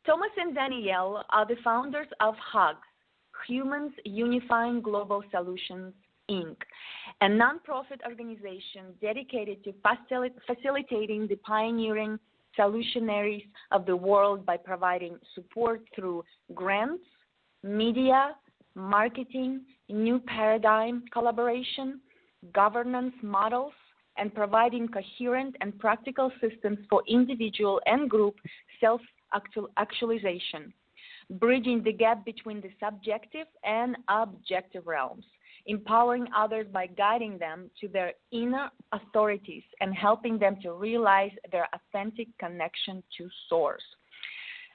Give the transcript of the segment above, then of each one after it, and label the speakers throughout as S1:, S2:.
S1: Thomas and Danielle are the founders of HUGS, Humans Unifying Global Solutions, Inc., a nonprofit organization dedicated to facilitating the pioneering solutionaries of the world by providing support through grants, media, marketing, new paradigm collaboration, governance models, and providing coherent and practical systems for individual and group self-actualization, bridging the gap between the subjective and objective realms, empowering others by guiding them to their inner authorities and helping them to realize their authentic connection to Source.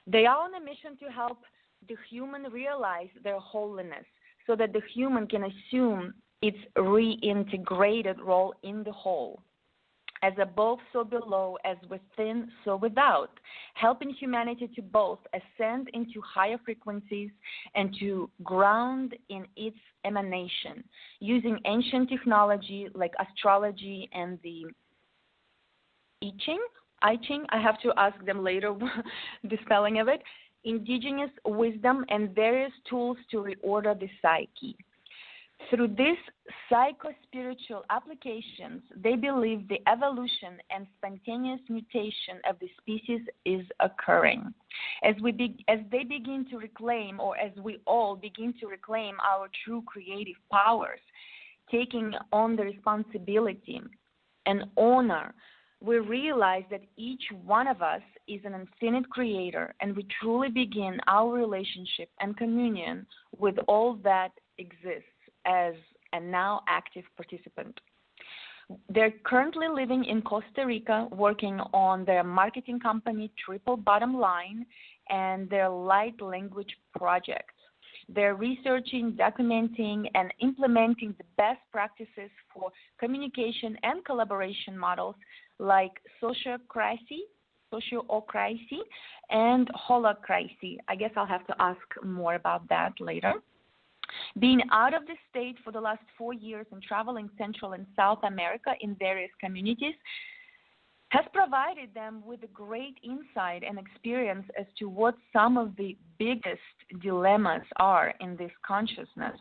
S1: They are on a mission to help the human realize their wholeness so that the human can assume its reintegrated role in the whole. As above, so below, as within, so without, helping humanity to both ascend into higher frequencies and to ground in its emanation, using ancient technology like astrology and the I Ching, I have to ask them later the spelling of it, indigenous wisdom, and various tools to reorder the psyche. Through these psycho-spiritual applications, they believe the evolution and spontaneous mutation of the species is occurring. As they begin to reclaim, or as we all begin to reclaim our true creative powers, taking on the responsibility and honor, we realize that each one of us is an infinite creator, and we truly begin our relationship and communion with all that exists as a now active participant. They're currently living in Costa Rica, working on their marketing company Triple Bottom Line and their light language project. They're researching, documenting, and implementing the best practices for communication and collaboration models like sociocracy, and holacracy. I guess I'll have to ask more about that later. Being out of the state for the last 4 years and traveling Central and South America in various communities has provided them with a great insight and experience as to what some of the biggest dilemmas are in this consciousness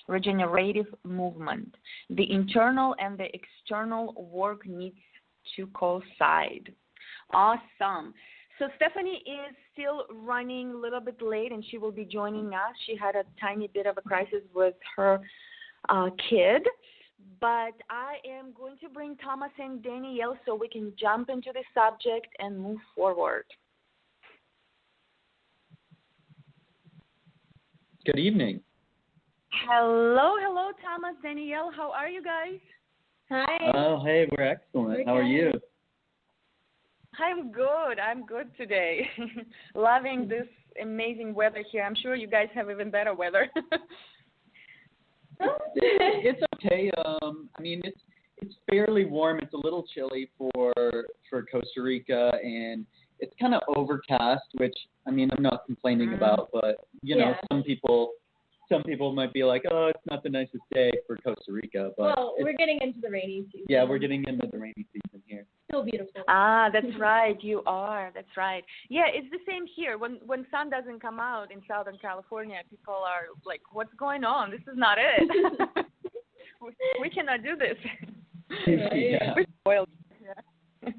S1: regenerative movement. The internal and the external work needs to coincide. Awesome. So Stephanie is still running a little bit late, and she will be joining us. She had a tiny bit of a crisis with her kid. But I am going to bring Thomas and Danielle so we can jump into the subject and move forward.
S2: Good evening.
S1: Hello, Thomas, Danielle. How are you guys?
S3: Hi.
S2: Oh, hey, we're excellent. How are you?
S1: I'm good today. Loving this amazing weather here. I'm sure you guys have even better weather.
S2: It's okay. I mean, it's fairly warm. It's a little chilly for Costa Rica, and it's kind of overcast, which I mean I'm not complaining about, but you know, some people might be like, oh, it's not the nicest day for Costa Rica. But
S3: well, we're getting into the rainy season.
S2: Yeah, we're getting into the rainy season here.
S3: Still beautiful.
S1: Ah, that's right. You are. That's right. Yeah, it's the same here. When sun doesn't come out in Southern California, people are like, what's going on? This is not it. we cannot do this.
S2: Yeah.
S1: We're spoiled. Yeah.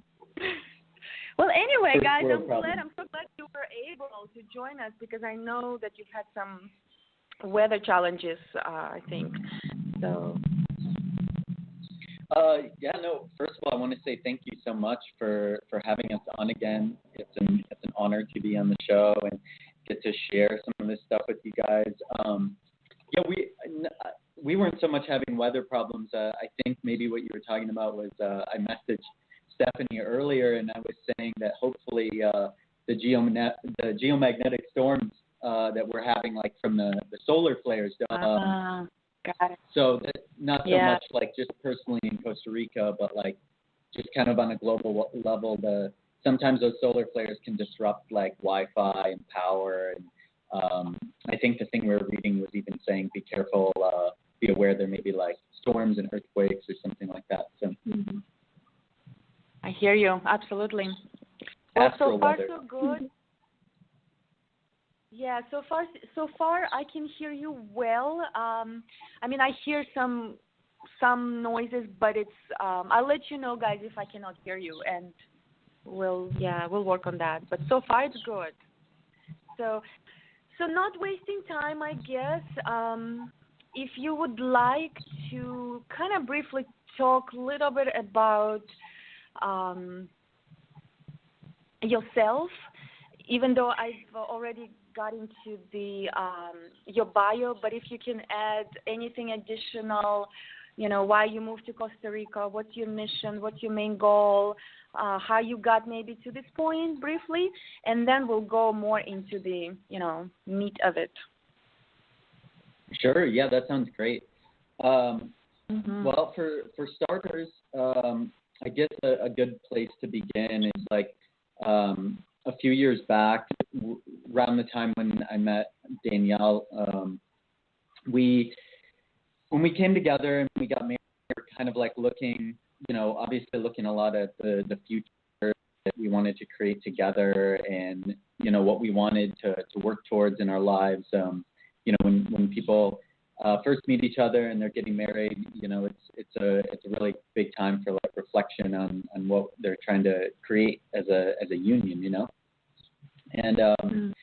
S1: Well, anyway, guys, I'm so glad you were able to join us because I know that you've had some weather challenges, I think. So.
S2: First of all, I want to say thank you so much for having us on again. It's an honor to be on the show and get to share some of this stuff with you guys. We weren't so much having weather problems. I think maybe what you were talking about was I messaged Stephanie earlier, and I was saying that hopefully the geomagnetic storms that we're having, like from the solar flares.
S1: Got it.
S2: So that not so much like just personally in Costa Rica, but like just kind of on a global level. Sometimes those solar flares can disrupt like Wi-Fi and power. And I think the thing we were reading was even saying be careful, be aware there may be like storms and earthquakes or something like that. So
S1: I hear you absolutely.
S2: Astral
S1: so far
S2: weather.
S1: so good. Yeah, so far I can hear you well. I mean, I hear some noises, but it's I'll let you know, guys, if I cannot hear you, and we'll work on that. But so far it's good. So not wasting time, I guess. If you would like to kind of briefly talk a little bit about yourself, even though I've already got into the your bio, but if you can add anything additional, why you moved to Costa Rica, what's your mission, what's your main goal, how you got maybe to this point briefly, and then we'll go more into the, meat of it.
S2: Sure, yeah, that sounds great. Well, for starters, I guess a good place to begin is like a few years back, around the time when I met Danielle, when we came together and we got married, we were kind of like looking, obviously looking a lot at the future that we wanted to create together and, what we wanted to work towards in our lives. When people first meet each other and they're getting married, it's a really big time for like reflection on what they're trying to create as a union, And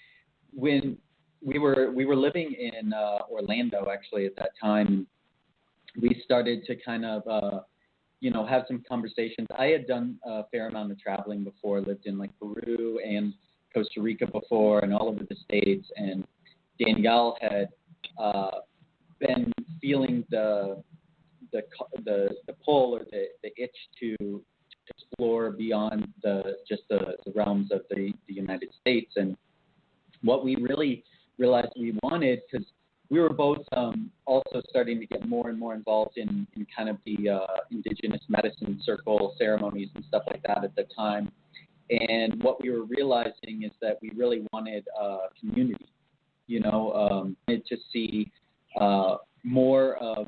S2: when we were living in Orlando actually at that time, we started to kind of have some conversations. I had done a fair amount of traveling before, lived in like Peru and Costa Rica before, and all over the States. And Danielle had been feeling the pull or the itch to explore beyond the realms of the United States. And what we really realized we wanted, because we were both also starting to get more and more involved in kind of the indigenous medicine circle ceremonies and stuff like that at the time. And what we were realizing is that we really wanted community, wanted to see more of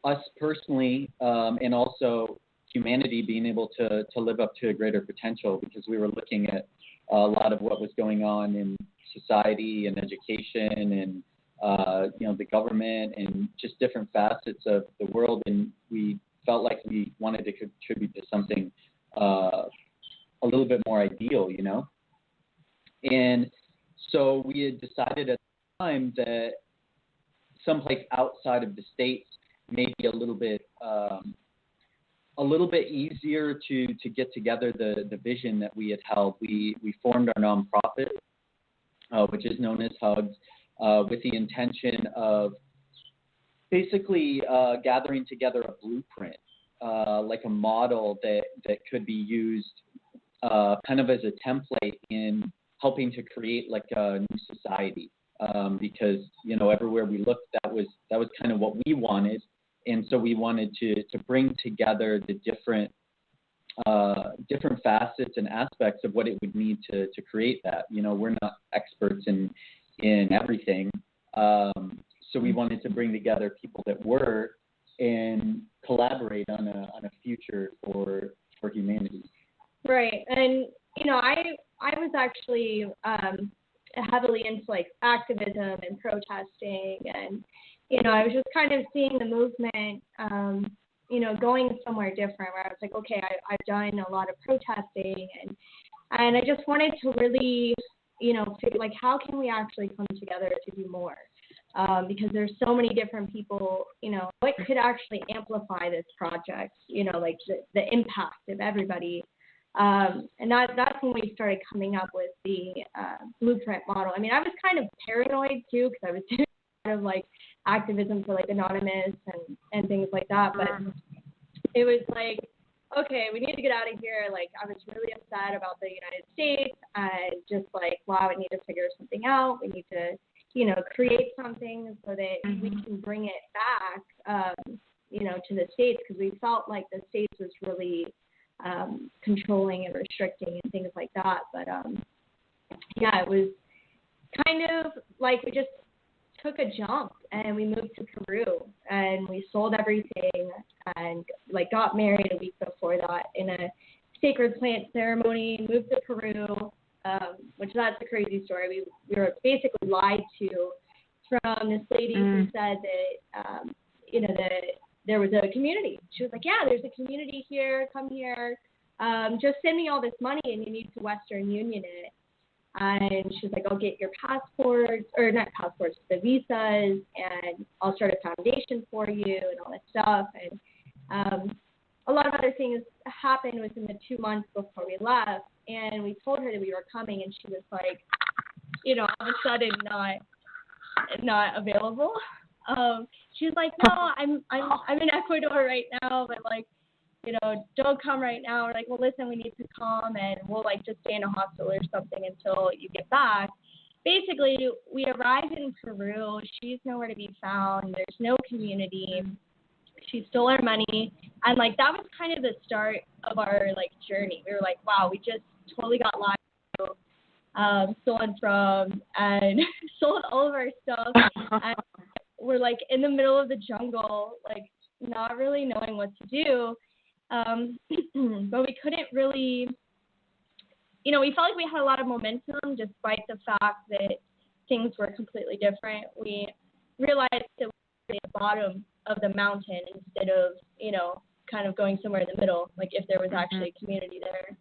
S2: us personally and also humanity being able to live up to a greater potential, because we were looking at a lot of what was going on in society and education and the government and just different facets of the world, and we felt like we wanted to contribute to something a little bit more ideal, And so we had decided at the time that someplace outside of the States may be a little bit easier to get together the vision that we had held. We formed our nonprofit, which is known as Hugs, with the intention of basically gathering together a blueprint, like a model that could be used kind of as a template in helping to create like a new society. Because everywhere we looked, that was kind of what we wanted, and so we wanted to bring together the different facets and aspects of what it would need to create that. We're not experts in everything, so we wanted to bring together people that were and collaborate on a future for humanity.
S3: Right, and I was actually heavily into like activism and protesting, and I was just kind of seeing the movement going somewhere different, where I was like, okay, I've done a lot of protesting, and I just wanted to really figure like how can we actually come together to do more, because there's so many different people, what could actually amplify this project, like the impact of everybody. And that's when we started coming up with the blueprint model. I mean, I was kind of paranoid too, because I was doing kind of like activism for like Anonymous and things like that. But it was like, okay, we need to get out of here. Like, I was really upset about the United States, and just like, wow, we need to figure something out. We need to, create something so that we can bring it back, to the States, because we felt like the States was really controlling and restricting and things like that. But it was kind of like we just took a jump and we moved to Peru, and we sold everything and like got married a week before that in a sacred plant ceremony, moved to Peru, which that's a crazy story. We were basically lied to from this lady who said that, that there was a community. She was like, yeah, there's a community here. Come here. Just send me all this money and you need to Western Union it. And she was like, I'll get your passports, or not passports, the visas, and I'll start a foundation for you and all that stuff. And a lot of other things happened within the 2 months before we left. And we told her that we were coming, and she was like, all of a sudden not available. She was like, no, I'm in Ecuador right now, but like, don't come right now. We're like, well, listen, we need to come, and we'll like just stay in a hostel or something until you get back. Basically, we arrived in Peru. She's nowhere to be found. There's no community. She stole our money, and like that was kind of the start of our like journey. We were like, wow, we just totally got lied to, stolen from, and sold all of our stuff. And we're like in the middle of the jungle, like not really knowing what to do. But we couldn't really, we felt like we had a lot of momentum despite the fact that things were completely different. We realized that we were at the bottom of the mountain instead of, kind of going somewhere in the middle, like if there was actually a community there.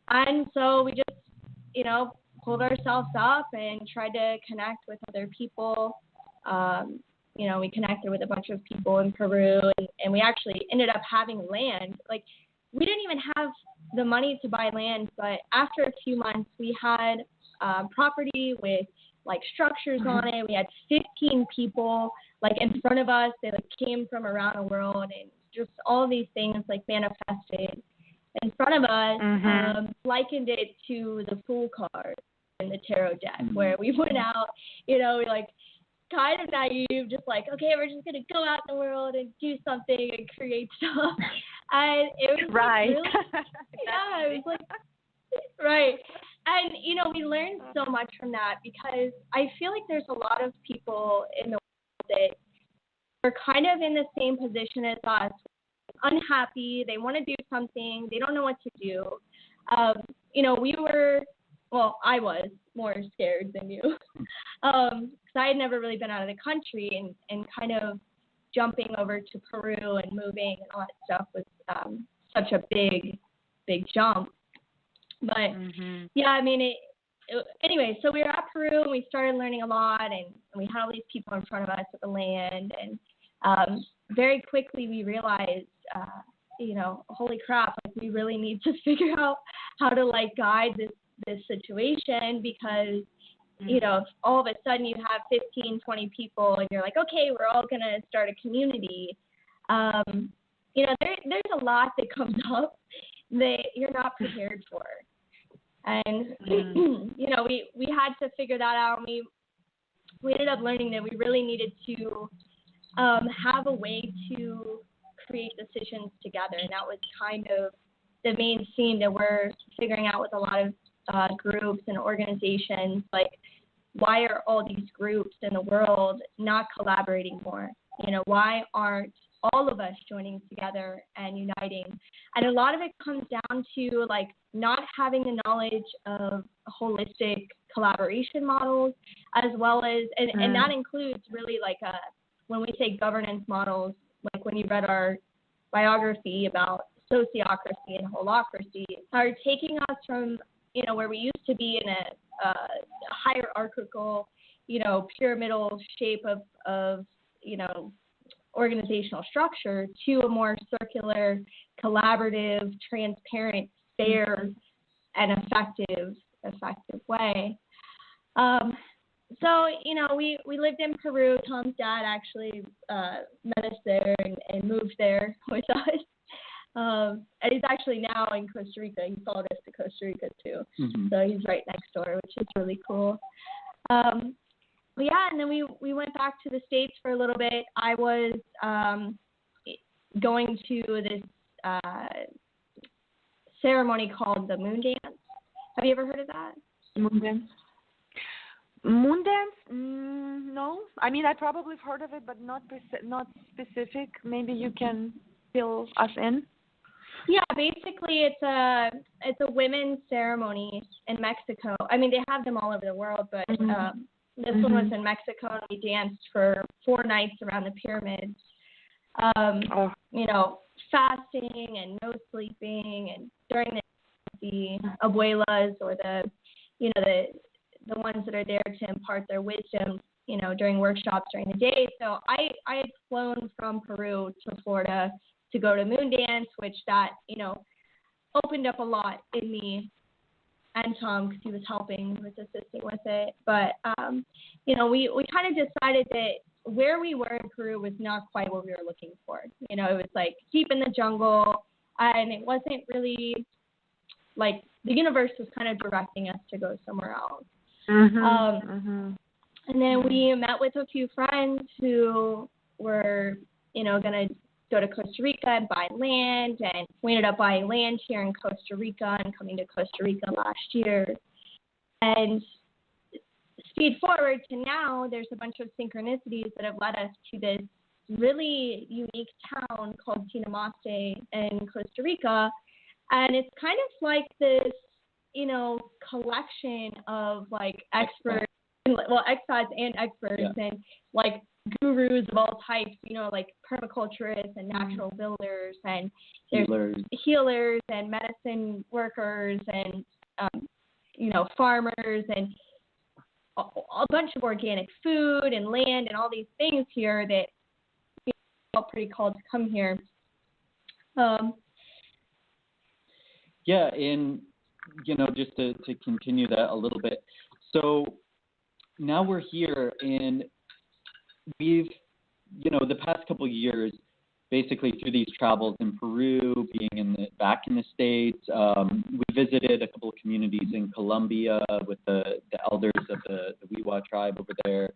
S3: And so we just, pulled ourselves up and tried to connect with other people. We connected with a bunch of people in Peru, and we actually ended up having land. Like, we didn't even have the money to buy land, but after a few months, we had property with, like, structures on it. We had 15 people, like, in front of us. They, like, came from around the world, and just all these things, like, manifested in front of us, likened it to the Fool card in the tarot deck, where we went out, we, like, kind of naive, just like, okay, we're just going to go out in the world and do something and create stuff. And it was
S1: right.
S3: Really, yeah, it was like, right. And, we learned so much from that, because I feel like there's a lot of people in the world that are kind of in the same position as us, unhappy, they want to do something, they don't know what to do. I was more scared than you, because I had never really been out of the country, and kind of jumping over to Peru and moving and all that stuff was such a big jump. But anyway, so we were at Peru and we started learning a lot, and we had all these people in front of us with the land, and very quickly we realized, holy crap, like we really need to figure out how to like guide this situation, because if all of a sudden you have 15, 20 people and you're like, okay, we're all going to start a community, there's a lot that comes up that you're not prepared for. And, we had to figure that out. And we ended up learning that we really needed to have a way to create decisions together. And that was kind of the main theme that we're figuring out with a lot of groups and organizations. Like, why are all these groups in the world not collaborating more? Why aren't all of us joining together and uniting? And a lot of it comes down to like not having the knowledge of holistic collaboration models, as well as, and that includes really like when we say governance models, like when you read our biography about sociocracy and holocracy, are taking us from where we used to be in a hierarchical, pyramidal shape of organizational structure, to a more circular, collaborative, transparent, fair, and effective way. So, we lived in Peru. Tom's dad actually met us there and moved there with us. And he's actually now in Costa Rica. He followed us to Costa Rica too. So he's right next door, which is really cool. But yeah, and then we went back to the States for a little bit. I was going to this ceremony called the Moon Dance. Have you ever heard of that?
S1: Moon Dance? Moon Dance? No. I mean, I probably have heard of it, but not specific. Maybe you can fill us in.
S3: Yeah, basically it's a women's ceremony in Mexico. I mean, they have them all over the world, but this one was in Mexico, and we danced for 4 nights around the pyramids. You know, fasting and no sleeping, and during the abuelas, or the ones that are there to impart their wisdom, you know, during workshops during the day. So I had flown from Peru to Florida to go to Moon Dance, which that, you know, opened up a lot in me, and Tom, because he was assisting with it. But, you know, we kind of decided that where we were in Peru was not quite what we were looking for. You know, it was like deep in the jungle, and it wasn't really like the universe was kind of directing us to go somewhere else. And then we met with a few friends who were, you know, going to go to Costa Rica and buy land, and we ended up buying land here in Costa Rica and coming to Costa Rica last year. And speed forward to now, there's a bunch of synchronicities that have led us to this really unique town called Tinamase in Costa Rica. And it's kind of like this, you know, collection of like experts, well, expats and experts, and like gurus of all types, you know, like permaculturists and natural builders, and there's healers and medicine workers, and you know, farmers, and a bunch of organic food and land and all these things here that we felt pretty called to come here.
S2: Yeah, and you know, just to continue that a little bit. So now we're here, and we've, you know, the past couple of years, basically through these travels in Peru, being back in the States, we visited a couple of communities in Colombia with the elders of the Wiwa tribe over there.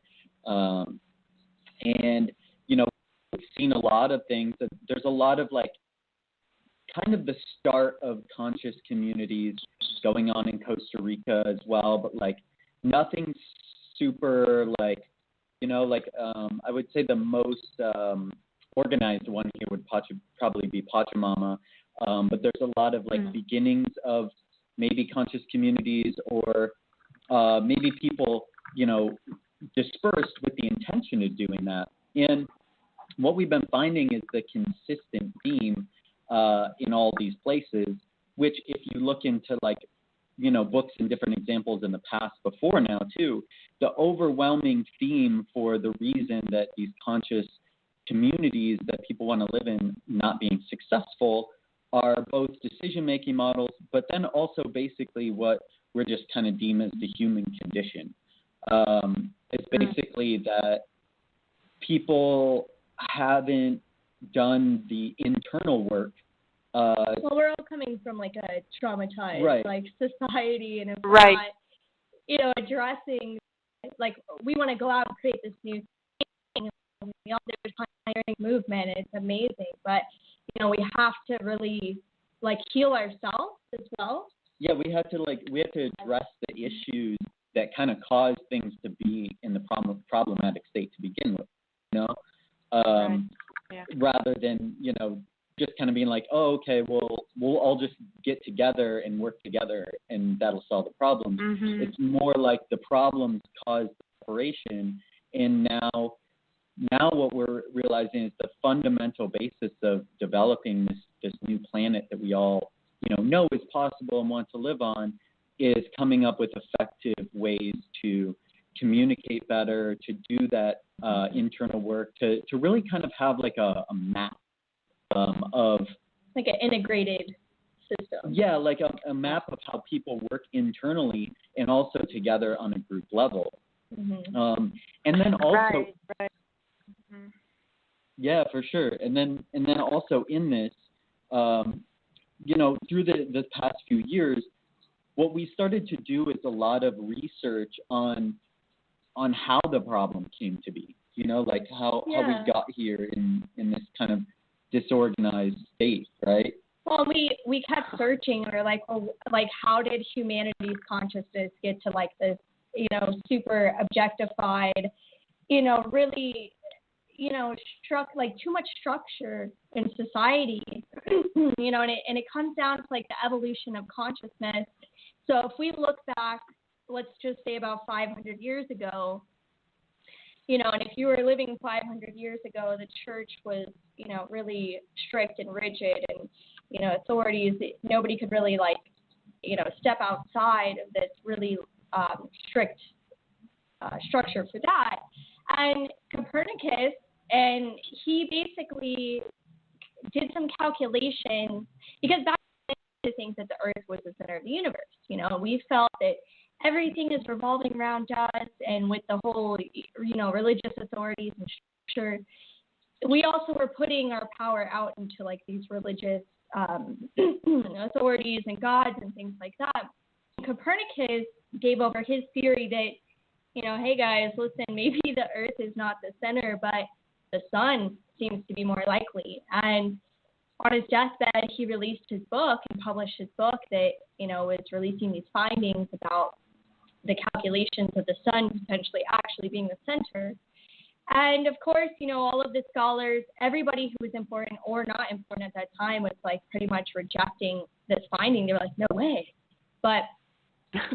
S2: And, you know, we've seen a lot of things. There's a lot of like kind of the start of conscious communities going on in Costa Rica as well, but like nothing super like, you know, like I would say the most organized one here would probably be Pachamama, but there's a lot of like beginnings of maybe conscious communities, or maybe people, you know, dispersed with the intention of doing that. And what we've been finding is the consistent theme in all these places, which if you look into like, you know, books and different examples in the past before now too, the overwhelming theme for the reason that these conscious communities that people want to live in not being successful are both decision-making models, but then also basically what we're just kind of deemed as the human condition. It's basically that people haven't done the internal work.
S3: Well, we're all coming from like a traumatized like society, and if we're not, you know, addressing, like, we want to go out and create this new thing. We all do a pioneering movement, and it's amazing, but you know, we have to really like heal ourselves as well. Yeah, we have to address the issues that kind of cause things to be in the problematic state to begin with, you know, rather than, you know, just kind of being like, oh, okay, we'll all just get together and work together and that'll solve the problem. It's more like the problems cause the separation, and now what we're realizing is the fundamental basis of developing this new planet that we all, you know is possible and want to live on, is coming up with effective ways to communicate better, to do that internal work, to really kind of have like a map of like an integrated system. Yeah, like a map of how people work internally and also together on a group level. And then also, yeah, for sure. And then also in this, you know, through the past few years, what we started to do is a lot of research on how the problem came to be. You know, like how we got here in this kind of disorganized state, right? Well, we kept searching. We were like, well, like, how did humanity's consciousness get to like this, you know, super objectified, you know, really, you know, like too much structure in society, you know, and it comes down to like the evolution of consciousness. So if we look back, let's just say about 500 years ago, you know, and if you were living 500 years ago, the church was, you know, really strict and rigid, and, you know, authorities, nobody could really, like, you know, step outside of this really strict structure for that. And Copernicus, and he basically did some calculations, because back then to think that the Earth was the center of the universe. You know, we felt that everything is revolving around us, and with the whole, you know, religious authorities and structure, we also were putting our power out into like these religious authorities and gods and things like that. Copernicus gave over his theory that, you know, hey guys, listen, maybe the Earth is not the center, but the sun seems to be more likely. And on his deathbed, he released his book and published his book that, you know, was releasing these findings about the calculations of the sun potentially actually being the center. And of course, you know, all of the scholars, everybody who was important or not important at that time was like pretty much rejecting this finding. They were like, no way. But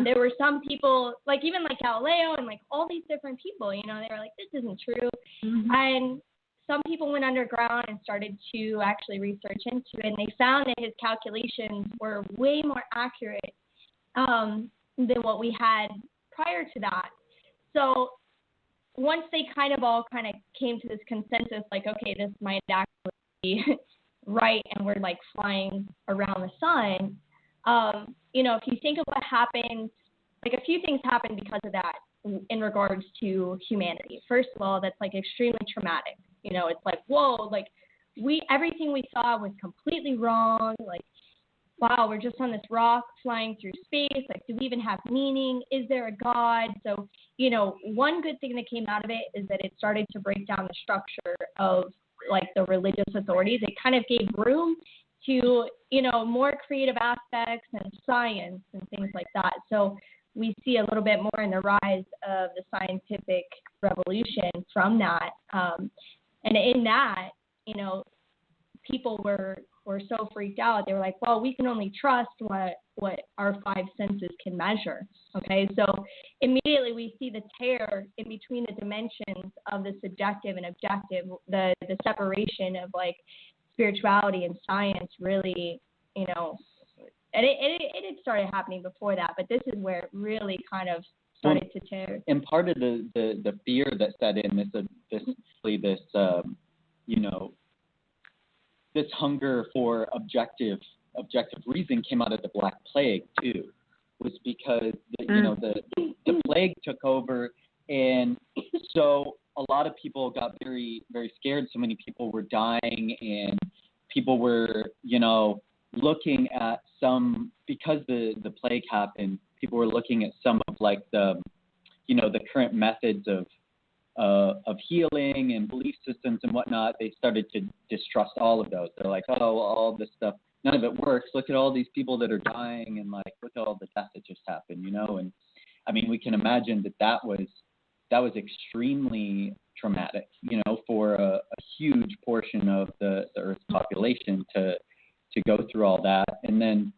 S3: there were some people, like even like Galileo and like all these different people, you know, they were like, this isn't true. Mm-hmm. And some people went underground and started to actually research into it, and they found that his calculations were way more accurate than what we had prior to that. So once they kind of came to this consensus, like, okay, this might actually be right, and we're like flying around the sun. You know, if you think of what happened, like a few things happened because of that in regards to humanity. First of all, that's like extremely traumatic. You know, it's like, whoa, like everything we saw was completely wrong. Like, wow, we're just on this rock flying through space. Like, do we even have meaning? Is there a God? So, you know, one good thing that came out of it is that it started to break down the structure of like the religious authorities. It kind of gave room to, you know, more creative aspects and science and things like that. So we see a little bit more in the rise of the scientific revolution from that. And in that, you know, people were so freaked out. They were like, well, we can only trust what our five senses can measure. Okay, so immediately we see the tear in between the dimensions of the subjective and objective, the separation of like spirituality and science really, you know, and it had started happening before that, but this is where it really kind of started to tear.
S2: And part of the fear that set in, this you know, this hunger for objective reason came out of the Black Plague too, was because you know the plague took over, and so a lot of people got very, very scared. So many people were dying, and people were, you know, looking at some, because the plague happened, people were looking at some of like the, you know, the current methods of healing and belief systems and whatnot. They started to distrust all of those. They're like, oh, well, all this stuff, none of it works. Look at all these people that are dying, and like, look at all the death that just happened, you know. And I mean, we can imagine that was extremely traumatic, you know, for a huge portion of the Earth's population to go through all that. And then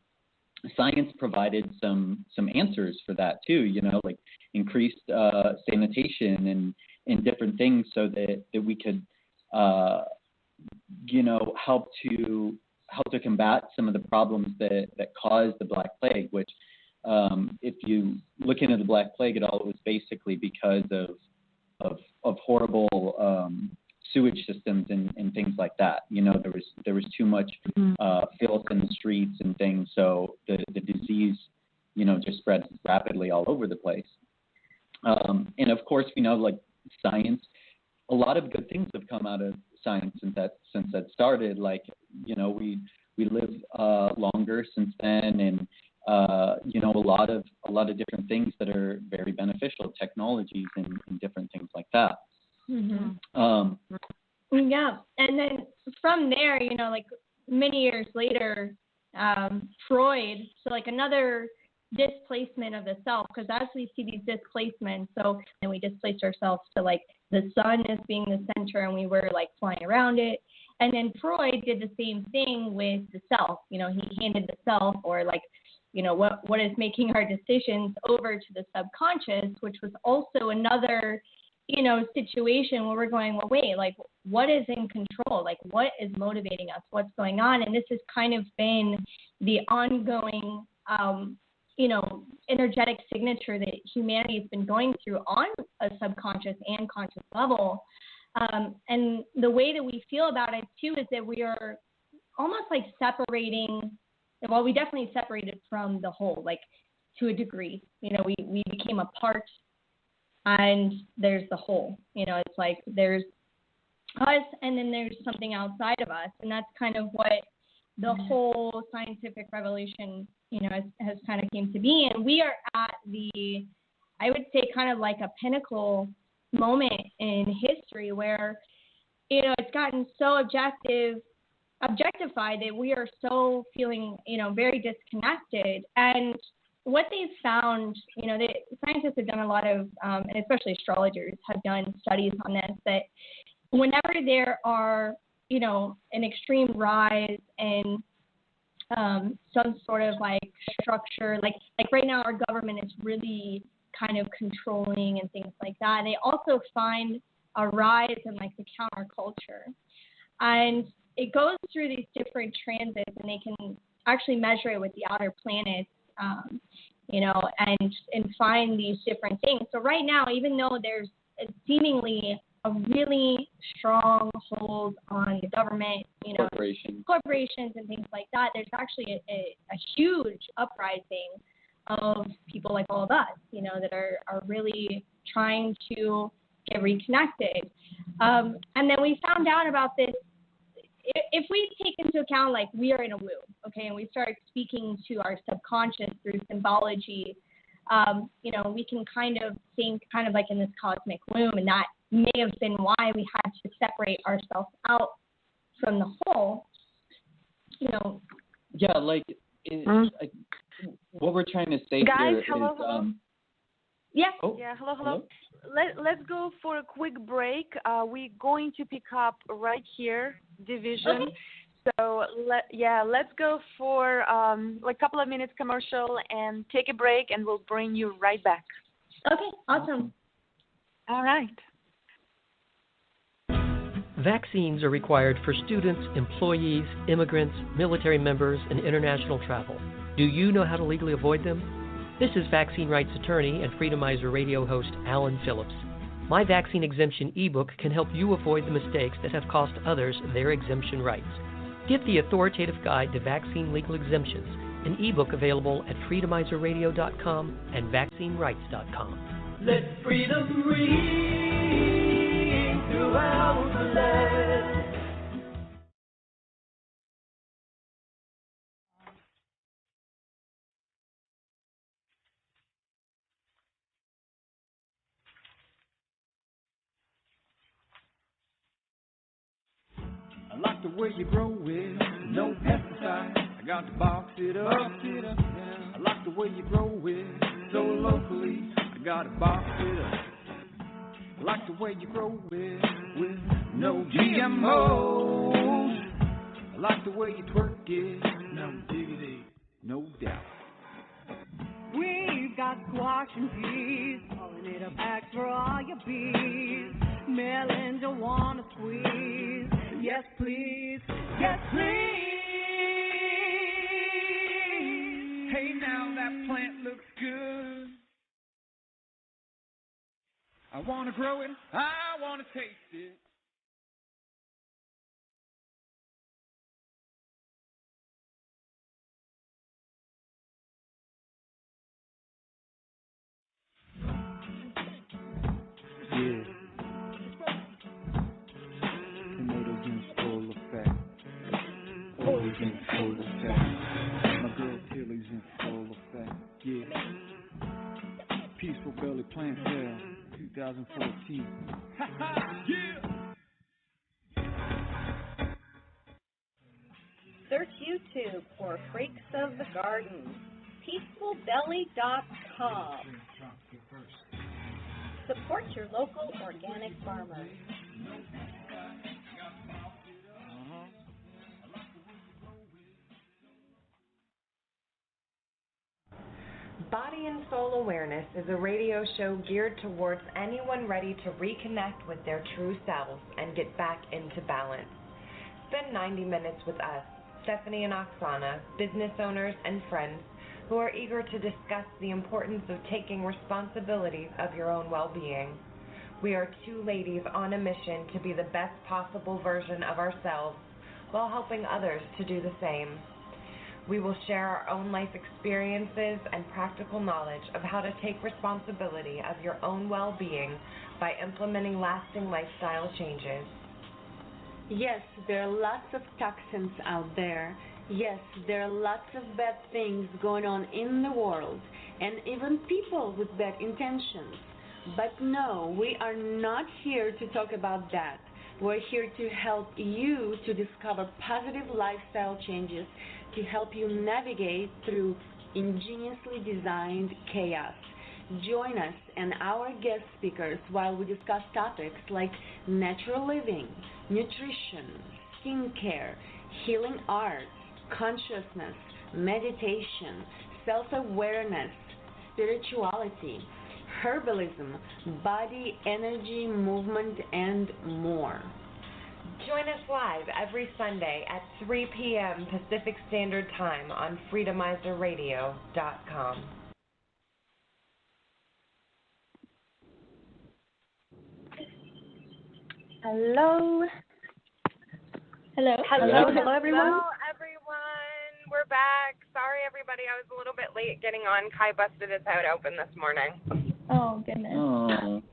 S2: science provided some answers for that too, you know, like increased sanitation and different things, so that we could you know, help to combat some of the problems that caused the Black Plague, which if you look into the Black Plague at all, it was basically because of horrible sewage systems and things like that. You know, there was too much filth in the streets and things, so the disease, you know, just spread rapidly all over the place. And of course, we know, like, science, a lot of good things have come out of science since that started. Like, you know, we live longer since then, and you know, a lot of different things that are very beneficial, technologies and different things like that.
S3: Mm-hmm. Yeah, and then from there, you know, like many years later, Freud, so like another displacement of the self, because as we see these displacements, so then we displaced ourselves to like the sun as being the center, and we were like flying around it, And then Freud did the same thing with the self. You know, he handed the self, or like, you know, what is making our decisions, over to the subconscious, which was also another, you know, situation where we're going, well, wait, like, what is in control? Like, what is motivating us? What's going on? And this has kind of been the ongoing, you know, energetic signature that humanity has been going through on a subconscious and conscious level. And the way that we feel about it, too, is that we are almost like separating. Well, we definitely separated from the whole, like, to a degree. You know, we became a part, and there's the whole. You know, it's like there's us, and then there's something outside of us. And that's kind of what the whole scientific revolution, you know, has kind of came to be. And we are at the, I would say, kind of like a pinnacle moment in history where, you know, it's gotten so objectified that we are so feeling, you know, very disconnected. And what they've found, you know, scientists have done a lot of, and especially astrologers have done studies on this, that whenever there are, you know, an extreme rise in some sort of like structure, like right now our government is really kind of controlling and things like that. They also find a rise in like the counterculture, and it goes through these different transits, and they can actually measure it with the outer planets, you know, and find these different things. So right now, even though there's seemingly a really strong hold on the government, you know, corporations and things like that, there's actually a huge uprising of people like all of us, you know, that are really trying to get reconnected. And then we found out about this. If we take into account, like, we are in a womb, okay, and we start speaking to our subconscious through symbology, you know, we can kind of think kind of like in this cosmic womb, and that may have been why we had to separate ourselves out from the whole, you know.
S2: Yeah, like, what we're trying to say
S1: guys,
S2: here
S1: hello,
S2: is...
S1: hello.
S3: Yeah.
S2: Oh,
S1: yeah, hello. Let's go for a quick break. We're going to pick up right here, division.
S3: Okay.
S1: So let's go for like a couple of minutes commercial and take a break, and we'll bring you right back.
S3: Okay, awesome.
S1: All right.
S4: Vaccines are required for students, employees, immigrants, military members, and international travel. Do you know how to legally avoid them? This is vaccine rights attorney and Freedomizer radio host Alan Phillips. My vaccine exemption ebook can help you avoid the mistakes that have cost others their exemption rights. Get the authoritative guide to vaccine legal exemptions, an ebook available at freedomizerradio.com and vaccinerights.com.
S5: Let freedom ring throughout the land. I like the way you grow it, no pesticide. I got to box it up. I like the way you grow it, so locally. I got to box it up. I like the way you grow it with no GMOs. I like the way you twerk it, no diggity, no doubt.
S6: We've got squash and peas, pollinator bags for all your bees. Melons you wanna squeeze. Yes, please. Yes, please.
S5: Hey, now that plant looks good. I wanna grow it, I wanna taste it. Yeah. Tomatoes in full effect. Always in full effect. My girl Tilly's in full effect. Yeah. Peaceful Belly Plant Sale, 2014. Yeah.
S7: Search YouTube for Freaks of the Garden. PeacefulBelly.com. Support your local organic farmers.
S8: Body and Soul Awareness is a radio show geared towards anyone ready to reconnect with their true selves and get back into balance. Spend 90 minutes with us, Stephanie and Oksana, business owners and friends who are eager to discuss the importance of taking responsibility of your own well-being. We are two ladies on a mission to be the best possible version of ourselves while helping others to do the same. We will share our own life experiences and practical knowledge of how to take responsibility of your own well-being by implementing lasting lifestyle changes.
S9: Yes, there are lots of toxins out there. Yes, there are lots of bad things going on in the world, and even people with bad intentions. But no, we are not here to talk about that. We're here to help you to discover positive lifestyle changes to help you navigate through ingeniously designed chaos. Join us and our guest speakers while we discuss topics like natural living, nutrition, skincare, healing arts, consciousness, meditation, self-awareness, spirituality, herbalism, body, energy, movement, and more.
S8: Join us live every Sunday at 3 p.m. Pacific Standard Time on freedomizerradio.com.
S1: Hello.
S3: Hello.
S1: Hello, everyone.
S10: Hello, everyone. We're back. Sorry, everybody. I was a little bit late getting on. Kai busted his head open this morning.
S3: Oh, goodness.
S2: Oh.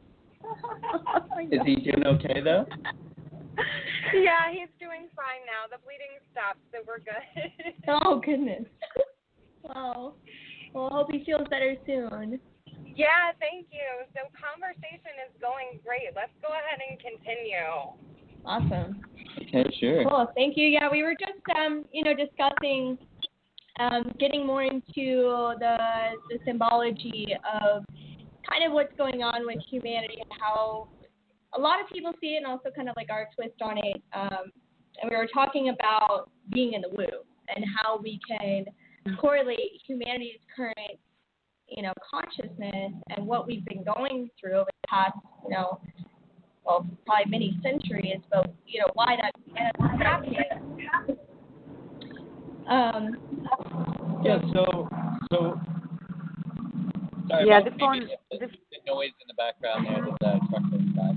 S2: Is he doing okay, though?
S10: Yeah, he's doing fine now. The bleeding stopped, so we're good.
S3: Oh, goodness. Wow. Well, I hope he feels better soon.
S10: Yeah, thank you. So conversation is going great. Let's go ahead and continue.
S3: Awesome.
S2: Okay, sure.
S3: Cool. Thank you. Yeah, we were just, discussing getting more into the symbology of kind of what's going on with humanity and how a lot of people see it, and also kind of like our twist on it. And we were talking about being in the womb and how we can correlate humanity's current, consciousness and what we've been going through over the past, probably many centuries, but why that's happening.
S2: Yeah. So. Sorry
S1: Yeah,
S2: about
S1: the phone.
S2: the noise in the background there. There's a truck going by.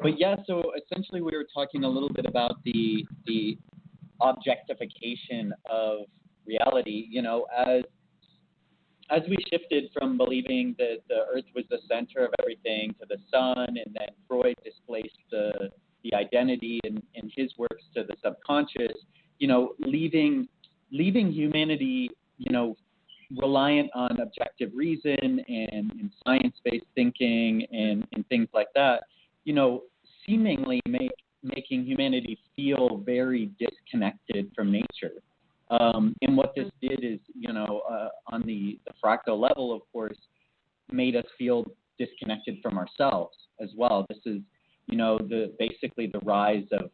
S2: But yeah, so essentially we were talking a little bit about the objectification of reality. As we shifted from believing that the Earth was the center of everything to the sun, and then Freud displaced the identity in his works to the subconscious, leaving humanity, reliant on objective reason and science-based thinking and things like that, seemingly making humanity feel very disconnected from nature. And what this did is, on the fractal level, of course, made us feel disconnected from ourselves as well. This is, basically the rise of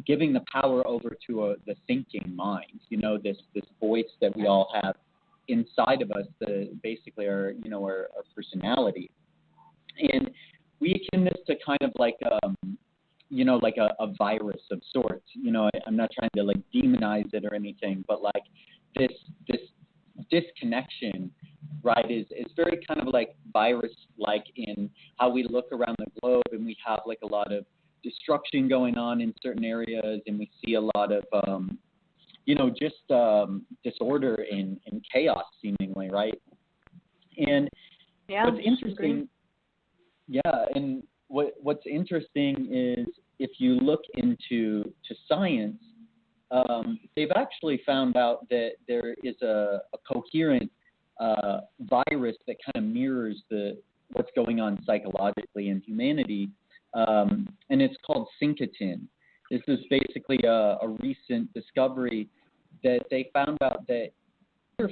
S2: giving the power over to the thinking mind. This voice that we all have inside of us, basically our personality, and we akin this to kind of like like a virus of sorts. I'm not trying to demonize it or anything, but this disconnection, right, is very kind of virus-like in how we look around the globe, and we have a lot of destruction going on in certain areas, and we see a lot of disorder and chaos seemingly, right? And what's interesting, and what's interesting is if you look into science, they've actually found out that there is a coherent virus that kind of mirrors what's going on psychologically in humanity, and it's called syncotin. This is basically a recent discovery that they found out that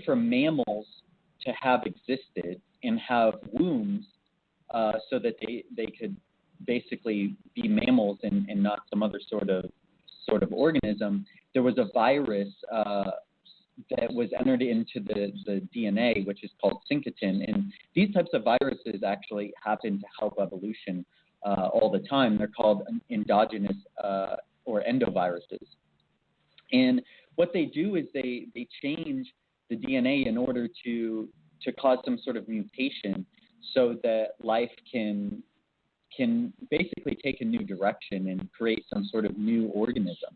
S2: for mammals to have existed and have wombs, so that they could basically be mammals and not some other sort of organism, there was a virus that was entered into the DNA, which is called syncytin. And these types of viruses actually happen to help evolution all the time. They're called endogenous or endoviruses. And what they do is they change the DNA in order to cause some sort of mutation so that life can basically take a new direction and create some sort of new organism.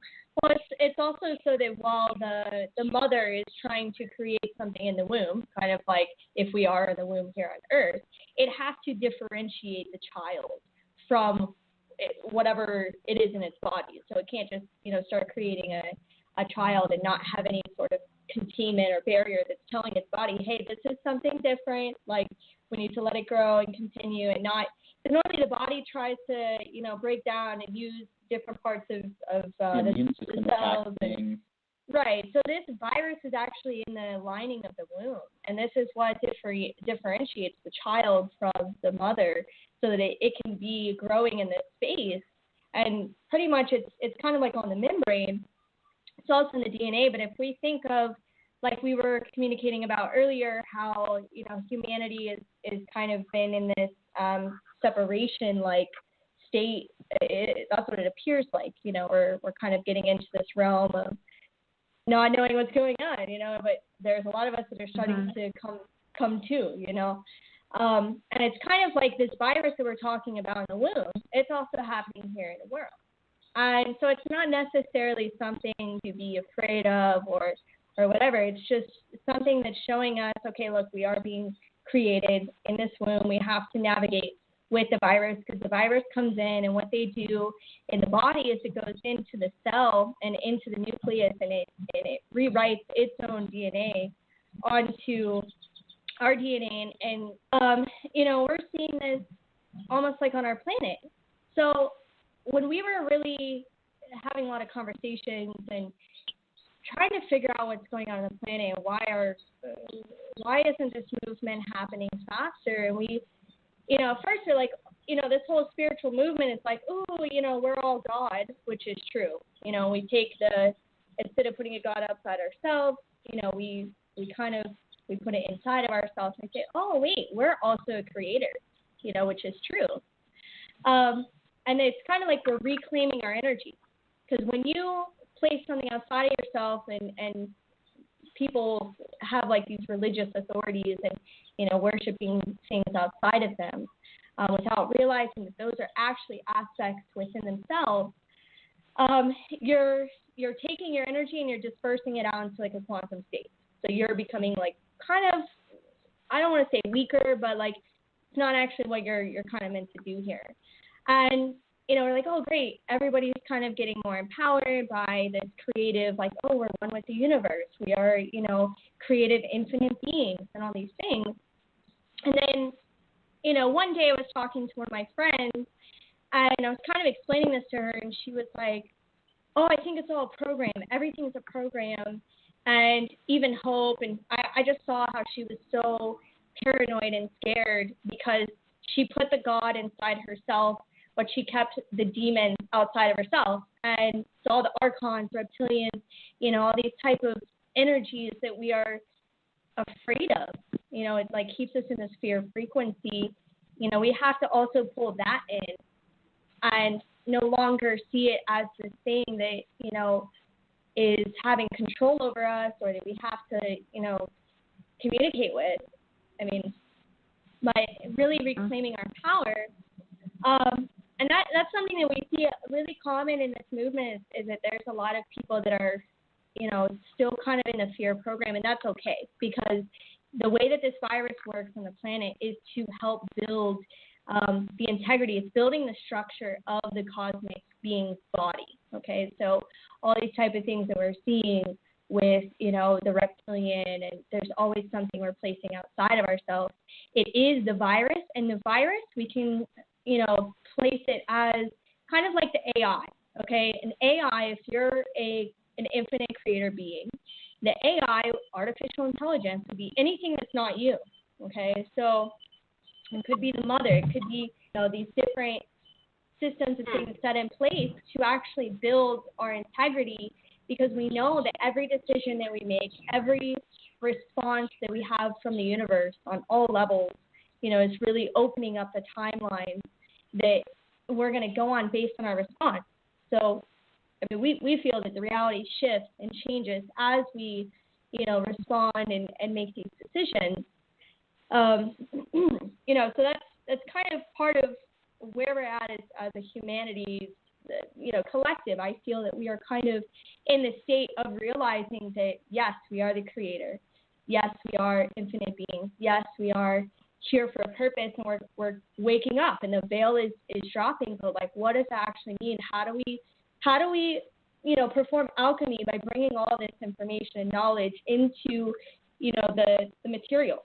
S3: Well, it's also so that while the mother is trying to create something in the womb, kind of like if we are in the womb here on Earth, it has to differentiate the child from whatever it is in its body. So it can't just, start creating a child and not have any sort of containment or barrier that's telling its body, hey, this is something different, like we need to let it grow and continue and not, because normally the body tries to, break down and use different parts of the
S2: immune system
S3: cells.
S2: things.
S3: Right. So this virus is actually in the lining of the womb, and this is what differentiates the child from the mother, so that it can be growing in this space. And pretty much it's kind of like on the membrane. It's also in the DNA. But if we think of, like we were communicating about earlier, how humanity is kind of been in this separation like state. That's what it appears like. We're kind of getting into this realm of not knowing what's going on, but there's a lot of us that are starting to come to, and it's kind of like this virus that we're talking about in the womb. It's also happening here in the world. And so it's not necessarily something to be afraid of or whatever. It's just something that's showing us, okay, look, we are being created in this womb. We have to navigate with the virus, because the virus comes in, and what they do in the body is it goes into the cell and into the nucleus, and it rewrites its own DNA onto our DNA, and we're seeing this almost like on our planet. So when we were really having a lot of conversations and trying to figure out what's going on the planet, and why isn't this movement happening faster, and we first we're like, this whole spiritual movement is like, we're all God, which is true. We take instead of putting a God outside ourselves, we put it inside of ourselves and say, oh, wait, we're also a creator, which is true. And it's kind of like we're reclaiming our energy. Because when you place something outside of yourself and people have like these religious authorities and, worshiping things outside of them without realizing that those are actually aspects within themselves, you're taking your energy and you're dispersing it out into like a quantum state. So you're becoming like kind of, I don't want to say weaker, but like it's not actually what you're kind of meant to do here. And we're like, oh, great. Everybody's kind of getting more empowered by this creative, like, oh, we're one with the universe. We are, created infinite beings and all these things. And then, one day I was talking to one of my friends, and I was kind of explaining this to her, and she was like, oh, I think it's all a program. Everything's a program. And even hope. And I just saw how she was so paranoid and scared because she put the God inside herself, but she kept the demons outside of herself. And so all the archons, reptilians, all these type of energies that we are afraid of, it like keeps us in this fear frequency. We have to also pull that in and no longer see it as the thing that, is having control over us or that we have to, communicate with. I mean, by really reclaiming our power. And that's something that we see really common in this movement is that there's a lot of people that are, still kind of in the fear program, and that's okay because the way that this virus works on the planet is to help build the integrity. It's building the structure of the cosmic being's body. Okay, so all these type of things that we're seeing with, the reptilian, and there's always something we're placing outside of ourselves. It is the virus, and the virus we can, place it as kind of like the AI. Okay, an AI, if you're an infinite creator being, the AI, artificial intelligence, would be anything that's not you. Okay, so it could be the mother, it could be these different systems and things set in place to actually build our integrity because we know that every decision that we make, every response that we have from the universe on all levels, is really opening up the timeline that we're going to go on based on our response. So, we feel that the reality shifts and changes as we, respond and make these decisions. So that's kind of part of where we're at as a humanities, collective. I feel that we are kind of in the state of realizing that, yes, we are the creator. Yes, we are infinite beings. Yes, we are here for a purpose, and we're waking up, and the veil is dropping. But what does that actually mean? How do we perform alchemy by bringing all this information and knowledge into, the material,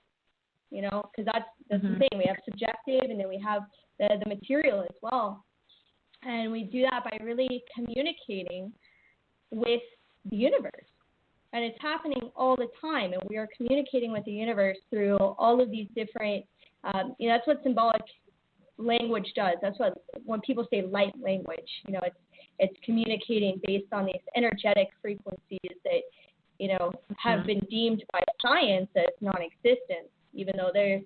S3: because that's the thing. We have subjective, and then we have the material as well. And we do that by really communicating with the universe. And it's happening all the time, and we are communicating with the universe through all of these different, that's what symbolic language does. That's what, when people say light language, it's communicating based on these energetic frequencies that, have been deemed by science as non-existent, even though they're,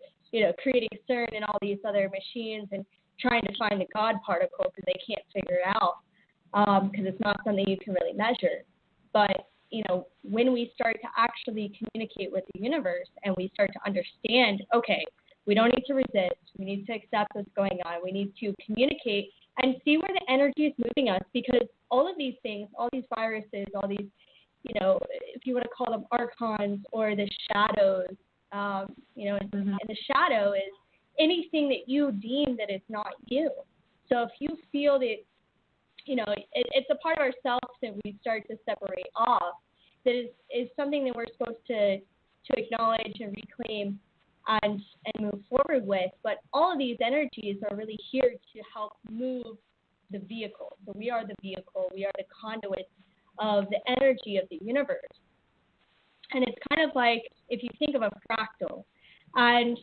S3: creating CERN and all these other machines and trying to find the God particle because they can't figure it out, because it's not something you can really measure. But when we start to actually communicate with the universe and we start to understand, okay, we don't need to resist. We need to accept what's going on. We need to communicate and see where the energy is moving us, because all of these things, all these viruses, all these, if you want to call them archons or the shadows, and the shadow is anything that you deem that is not you. So if you feel that, it's a part of ourselves that we start to separate off, that is something that we're supposed to acknowledge and reclaim and move forward with. But all of these energies are really here to help move the vehicle. So we are the vehicle. We are the conduit of the energy of the universe. And it's kind of like if you think of a fractal. And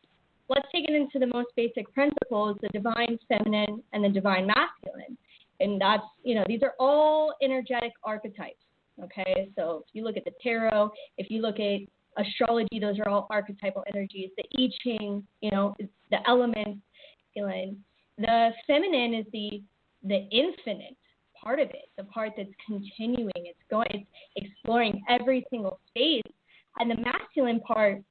S3: let's take it into the most basic principles, the divine feminine and the divine masculine. And that's, these are all energetic archetypes, okay? So if you look at the tarot, if you look at astrology, those are all archetypal energies. The I Ching, the elements. The feminine is the infinite part of it, the part that's continuing. It's exploring every single space. And the masculine part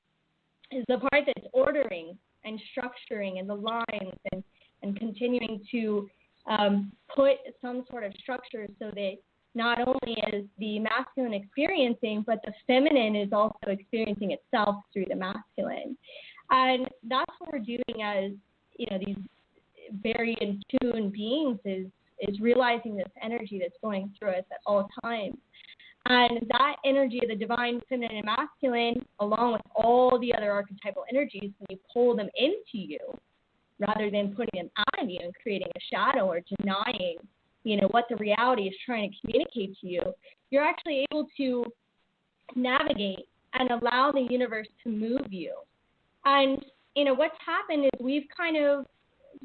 S3: is the part that's ordering and structuring and the lines and continuing to put some sort of structure so that not only is the masculine experiencing, but the feminine is also experiencing itself through the masculine. And that's what we're doing as, these very in tune beings is realizing this energy that's going through us at all times. And that energy of the divine feminine and masculine, along with all the other archetypal energies, when you pull them into you, rather than putting them out of you and creating a shadow or denying, what the reality is trying to communicate to you, you're actually able to navigate and allow the universe to move you. And, what's happened is we've kind of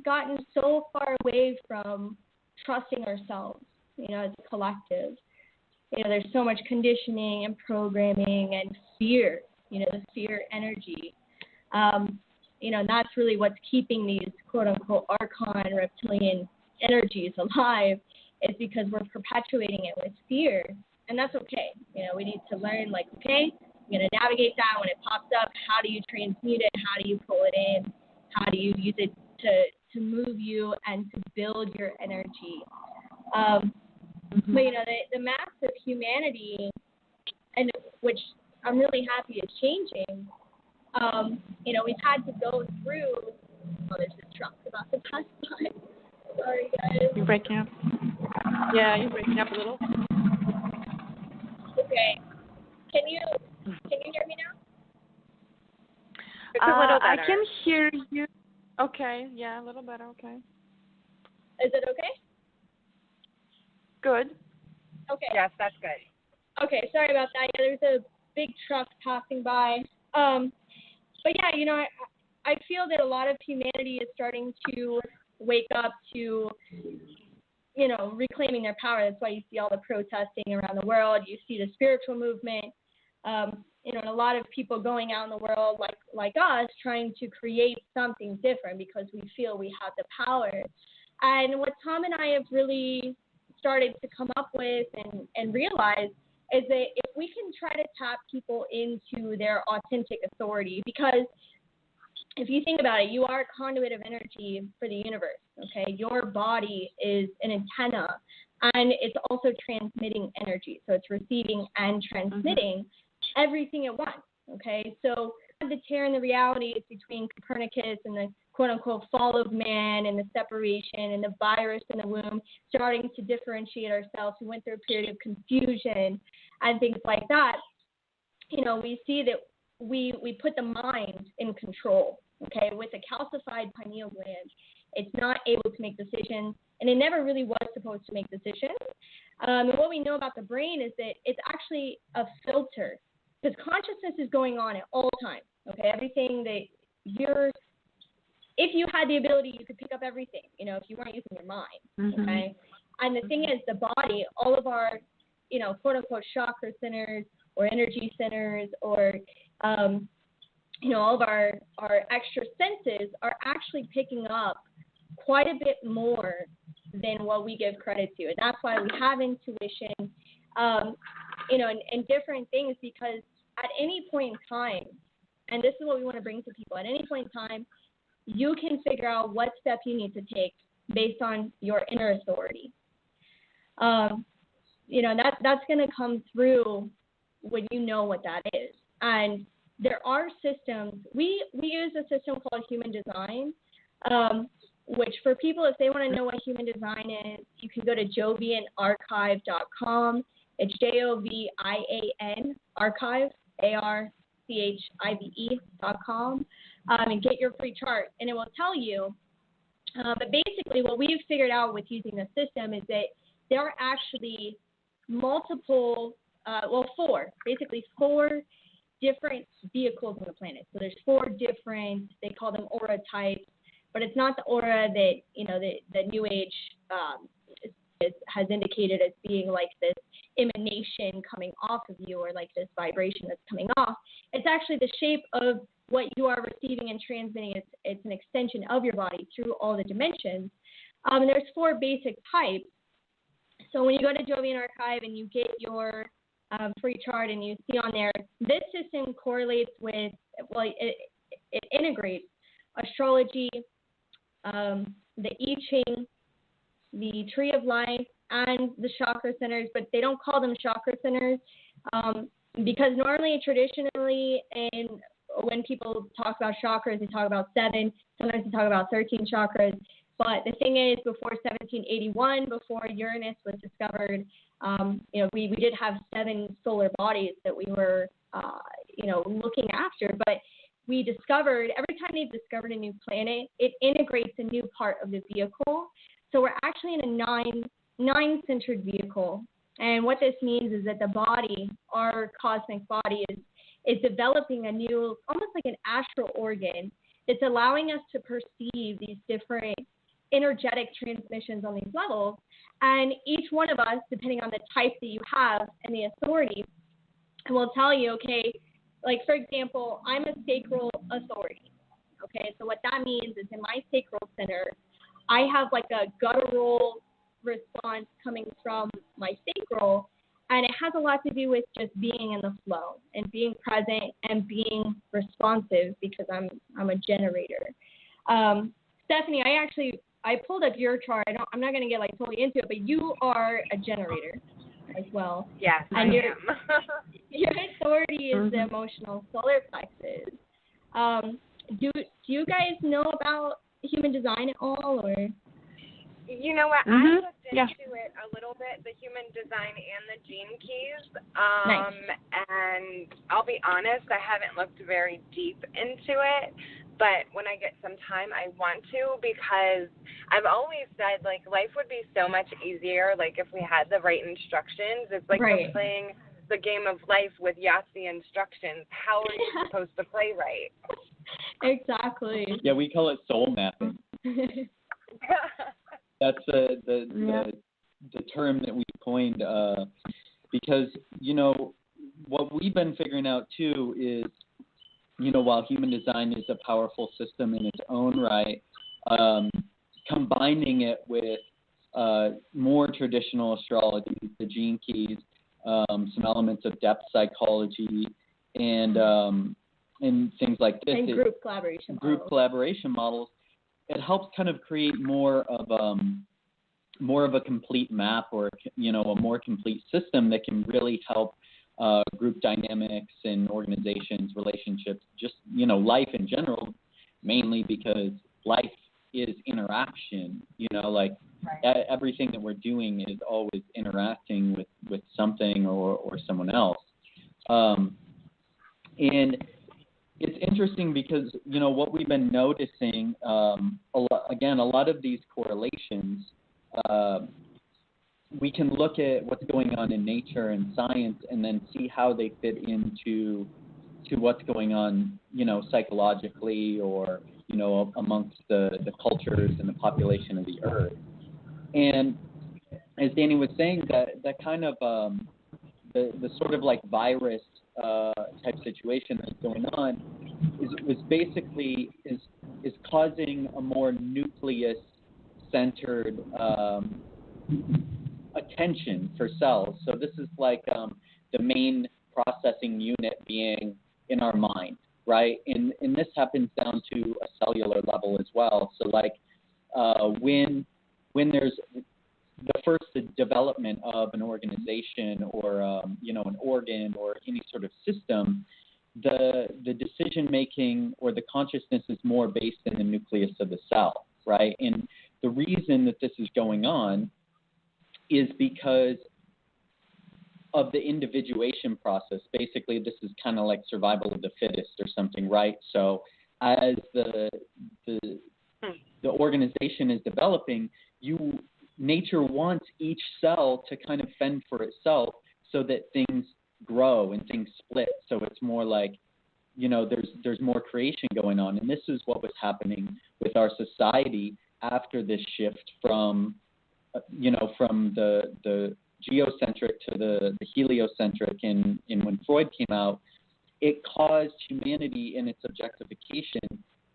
S3: gotten so far away from trusting ourselves, as a collective. There's so much conditioning and programming and fear, the fear energy. And that's really what's keeping these quote-unquote archon reptilian energies alive, is because we're perpetuating it with fear. And that's okay. We need to learn, okay, I'm going to navigate that when it pops up. How do you transmute it? How do you pull it in? How do you use it to move you and to build your energy? But, the mass of humanity, and which I'm really happy is changing, we've had to go through, there's a truck about to pass by. Sorry, guys.
S11: You're breaking up. Yeah, you're breaking up a little.
S3: Okay. Can you hear me now?
S10: It's a little better.
S11: I can hear you. Okay. Yeah, a little better. Okay.
S3: Is it okay?
S11: Good.
S10: Okay. Yes, that's good.
S3: Okay, sorry about that. Yeah, there's a big truck passing by. But yeah, I feel that a lot of humanity is starting to wake up to, reclaiming their power. That's why you see all the protesting around the world. You see the spiritual movement, and a lot of people going out in the world like us trying to create something different because we feel we have the power. And what Tom and I have really started to come up with and realize is that if we can try to tap people into their authentic authority, because if you think about it, you are a conduit of energy for the universe, okay? Your body is an antenna, and it's also transmitting energy. So it's receiving and transmitting everything at once, okay? So the tear in the realities between Copernicus and the quote-unquote fall of man and the separation and the virus in the womb, starting to differentiate ourselves. We went through a period of confusion and things like that. We see that we put the mind in control, okay? With a calcified pineal gland, it's not able to make decisions, and it never really was supposed to make decisions. And what we know about the brain is that it's actually a filter, because consciousness is going on at all times, okay? Everything that if you had the ability, you could pick up everything, if you weren't using your mind, okay? And the thing is, the body, all of our, quote-unquote chakra centers or energy centers or, all of our extra senses are actually picking up quite a bit more than what we give credit to. And that's why we have intuition, and different things, because at any point in time, and this is what we want to bring to people, at any point in time, you can figure out what step you need to take based on your inner authority. That's going to come through when you know what that is. And there are systems. We use a system called human design, which for people, if they want to know what human design is, you can go to jovianarchive.com. It's JOVIAN archive, ARCHIVE.com, and get your free chart, and it will tell you. But basically, what we've figured out with using the system is that there are actually four different vehicles on the planet. So there's 4 different, they call them aura types, but it's not the aura that, the New Age has indicated as being like this emanation coming off of you, or like this vibration that's coming off. It's actually the shape of what you are receiving and transmitting. It's an extension of your body through all the dimensions. And there's 4 basic types. So when you go to Jovian Archive and you get your free chart and you see on there, this system correlates with, it integrates astrology, the I Ching, the Tree of Life, and the chakra centers, but they don't call them chakra centers because normally, traditionally, and when people talk about chakras, they talk about 7, sometimes they talk about 13 chakras. But the thing is, before 1781, before Uranus was discovered, we did have 7 solar bodies that we were, looking after. But we discovered, every time they've discovered a new planet, it integrates a new part of the vehicle. So we're actually in a nine-centered vehicle. And what this means is that the body, our cosmic body, is developing a new, almost like an astral organ. It's allowing us to perceive these different energetic transmissions on these levels. And each one of us, depending on the type that you have and the authority, will tell you, okay, like for example, I'm a sacral authority. Okay, so what that means is in my sacral center, I have like a guttural response coming from my sacral, and it has a lot to do with just being in the flow and being present and being responsive, because I'm a generator. Stephanie, I pulled up your chart. I'm not going to get like totally into it, but you are a generator as well.
S10: Yes,
S3: and
S10: I am.
S3: Your authority is the emotional solar plexus. Do you guys know about human design at all, or?
S10: You know what? I looked into it a little bit, the human design and the gene keys.
S3: Nice.
S10: And I'll be honest, I haven't looked very deep into it. But when I get some time, I want to, because I've always said, like, life would be so much easier, like, if we had the right instructions. It's like we're playing the game of life with Yahtzee instructions. How are you supposed to play right?
S3: Exactly.
S2: Yeah, we call it soul mapping. That's the the term that we coined, because, what we've been figuring out too is, while human design is a powerful system in its own right, combining it with more traditional astrology, the gene keys, some elements of depth psychology, and things like this.
S3: And group collaboration models.
S2: It helps kind of create more of a complete map, or a more complete system that can really help group dynamics and organizations, relationships, just life in general, mainly because life is interaction. Everything that we're doing is always interacting with something or someone else. And it's interesting because, what we've been noticing, a lot of these correlations, we can look at what's going on in nature and science and then see how they fit into what's going on, psychologically or, amongst the cultures and the population of the earth. And as Danny was saying, that kind of the sort of like virus type situation that's going on is basically causing a more nucleus centered attention for cells. So this is like the main processing unit being in our mind, right? And this happens down to a cellular level as well. So like when there's the first development of an organization or an organ or any sort of system, the decision making or the consciousness is more based in the nucleus of the cell, right? And the reason that this is going on is because of the individuation process. Basically, this is kind of like survival of the fittest or something, right? So as the organization is developing, nature wants each cell to kind of fend for itself so that things grow and things split. So it's more like, there's more creation going on. And this is what was happening with our society after this shift from the geocentric to the heliocentric. And when Freud came out, it caused humanity in its objectification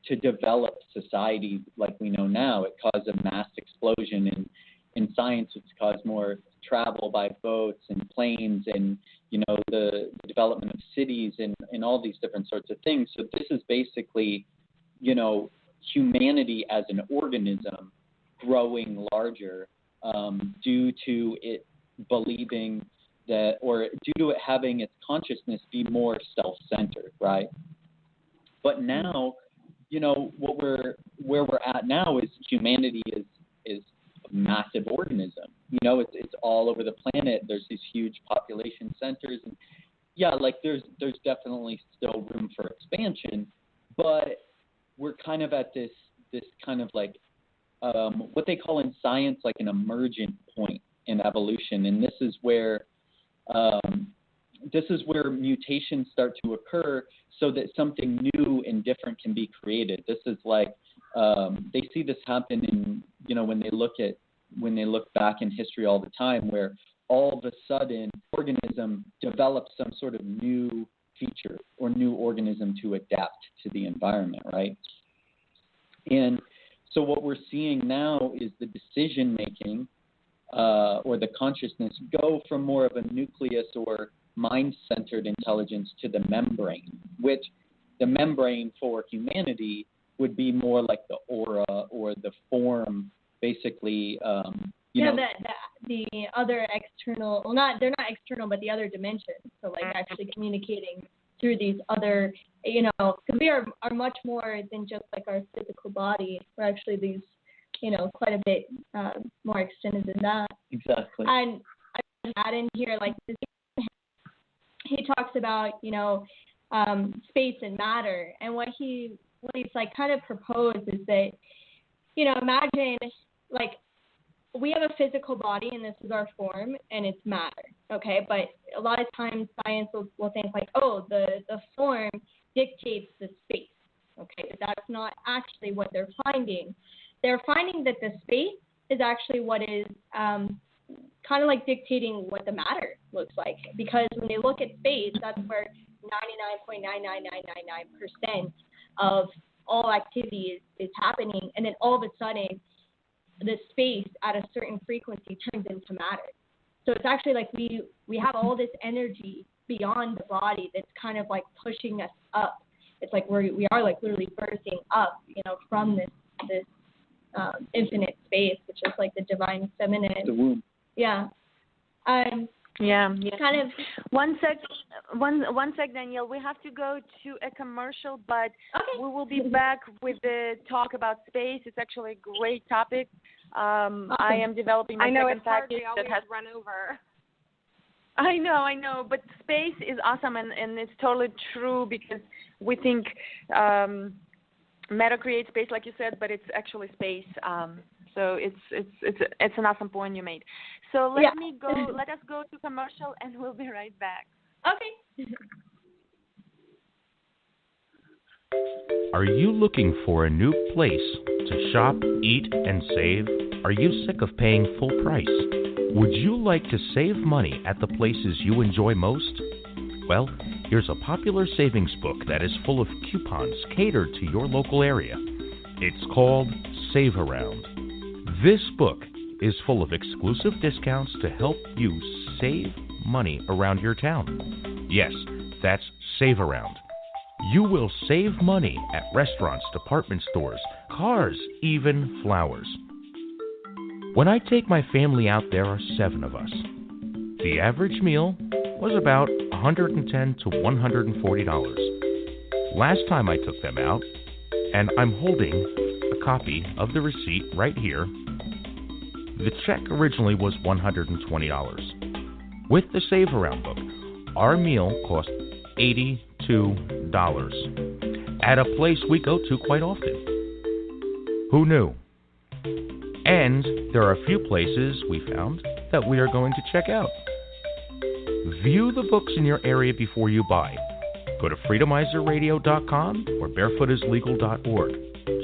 S2: to develop society like we know now. It caused a mass explosion in science. It's caused more travel by boats and planes and, the development of cities and all these different sorts of things. So this is basically, humanity as an organism growing larger due to it believing that, or due to it having its consciousness be more self-centered, right? But now, where we're at now is humanity is a massive organism. It's all over the planet. There's these huge population centers, and there's definitely still room for expansion, but we're kind of at this kind of like what they call in science like an emergent point in evolution, and this is where mutations start to occur so that something new and different can be created. This is like they see this happen in when they look back in history all the time, where all of a sudden organism develops some sort of new feature or new organism to adapt to the environment, right? And so what we're seeing now is the decision making or the consciousness go from more of a nucleus or mind-centered intelligence to the membrane, which the membrane for humanity would be more like the aura or the form, basically.
S3: The other external, they're not external, but the other dimensions. So like actually communicating through these other, because we are much more than just like our physical body. We're actually these, quite a bit more extended than that.
S2: Exactly.
S3: And I just add in here, like, he talks about, space and matter. And what he's like kind of proposed is that, imagine like we have a physical body and this is our form and it's matter. Okay. But a lot of times science will think like, oh, the form dictates the space. Okay. But that's not actually what they're finding. They're finding that the space is actually what is kind of like dictating what the matter looks like. Because when they look at space, that's where 99.99999% of all activity is happening. And then all of a sudden, the space at a certain frequency turns into matter. So it's actually like we have all this energy beyond the body that's kind of like pushing us up. It's like we are like literally bursting up, from this infinite space, which is like the divine feminine.
S2: The womb.
S3: Yeah.
S1: Yeah.
S3: Kind of.
S1: One sec, Danielle. We have to go to a commercial, but we will be back with the talk about space. It's actually a great topic.
S3: Awesome.
S1: I am developing my second package that has
S11: run over.
S1: I know, but space is awesome, and it's totally true, because we think matter creates space, like you said, but it's actually space. So it's an awesome point you made. So let us go to commercial, and we'll be right back.
S3: Okay.
S12: Are you looking for a new place to shop, eat, and save? Are you sick of paying full price? Would you like to save money at the places you enjoy most? Well, here's a popular savings book that is full of coupons catered to your local area. It's called Save Around. This book is full of exclusive discounts to help you save money around your town. Yes, that's Save Around. You will save money at restaurants, department stores, cars, even flowers. When I take my family out, there are 7 of us. The average meal was about $110 to $140. Last time I took them out, and I'm holding a copy of the receipt right here, the check originally was $120. With the Save Around book, our meal cost $82 at a place we go to quite often. Who knew? And there are a few places we found that we are going to check out. View the books in your area before you buy. Go to freedomizerradio.com or barefootislegal.org.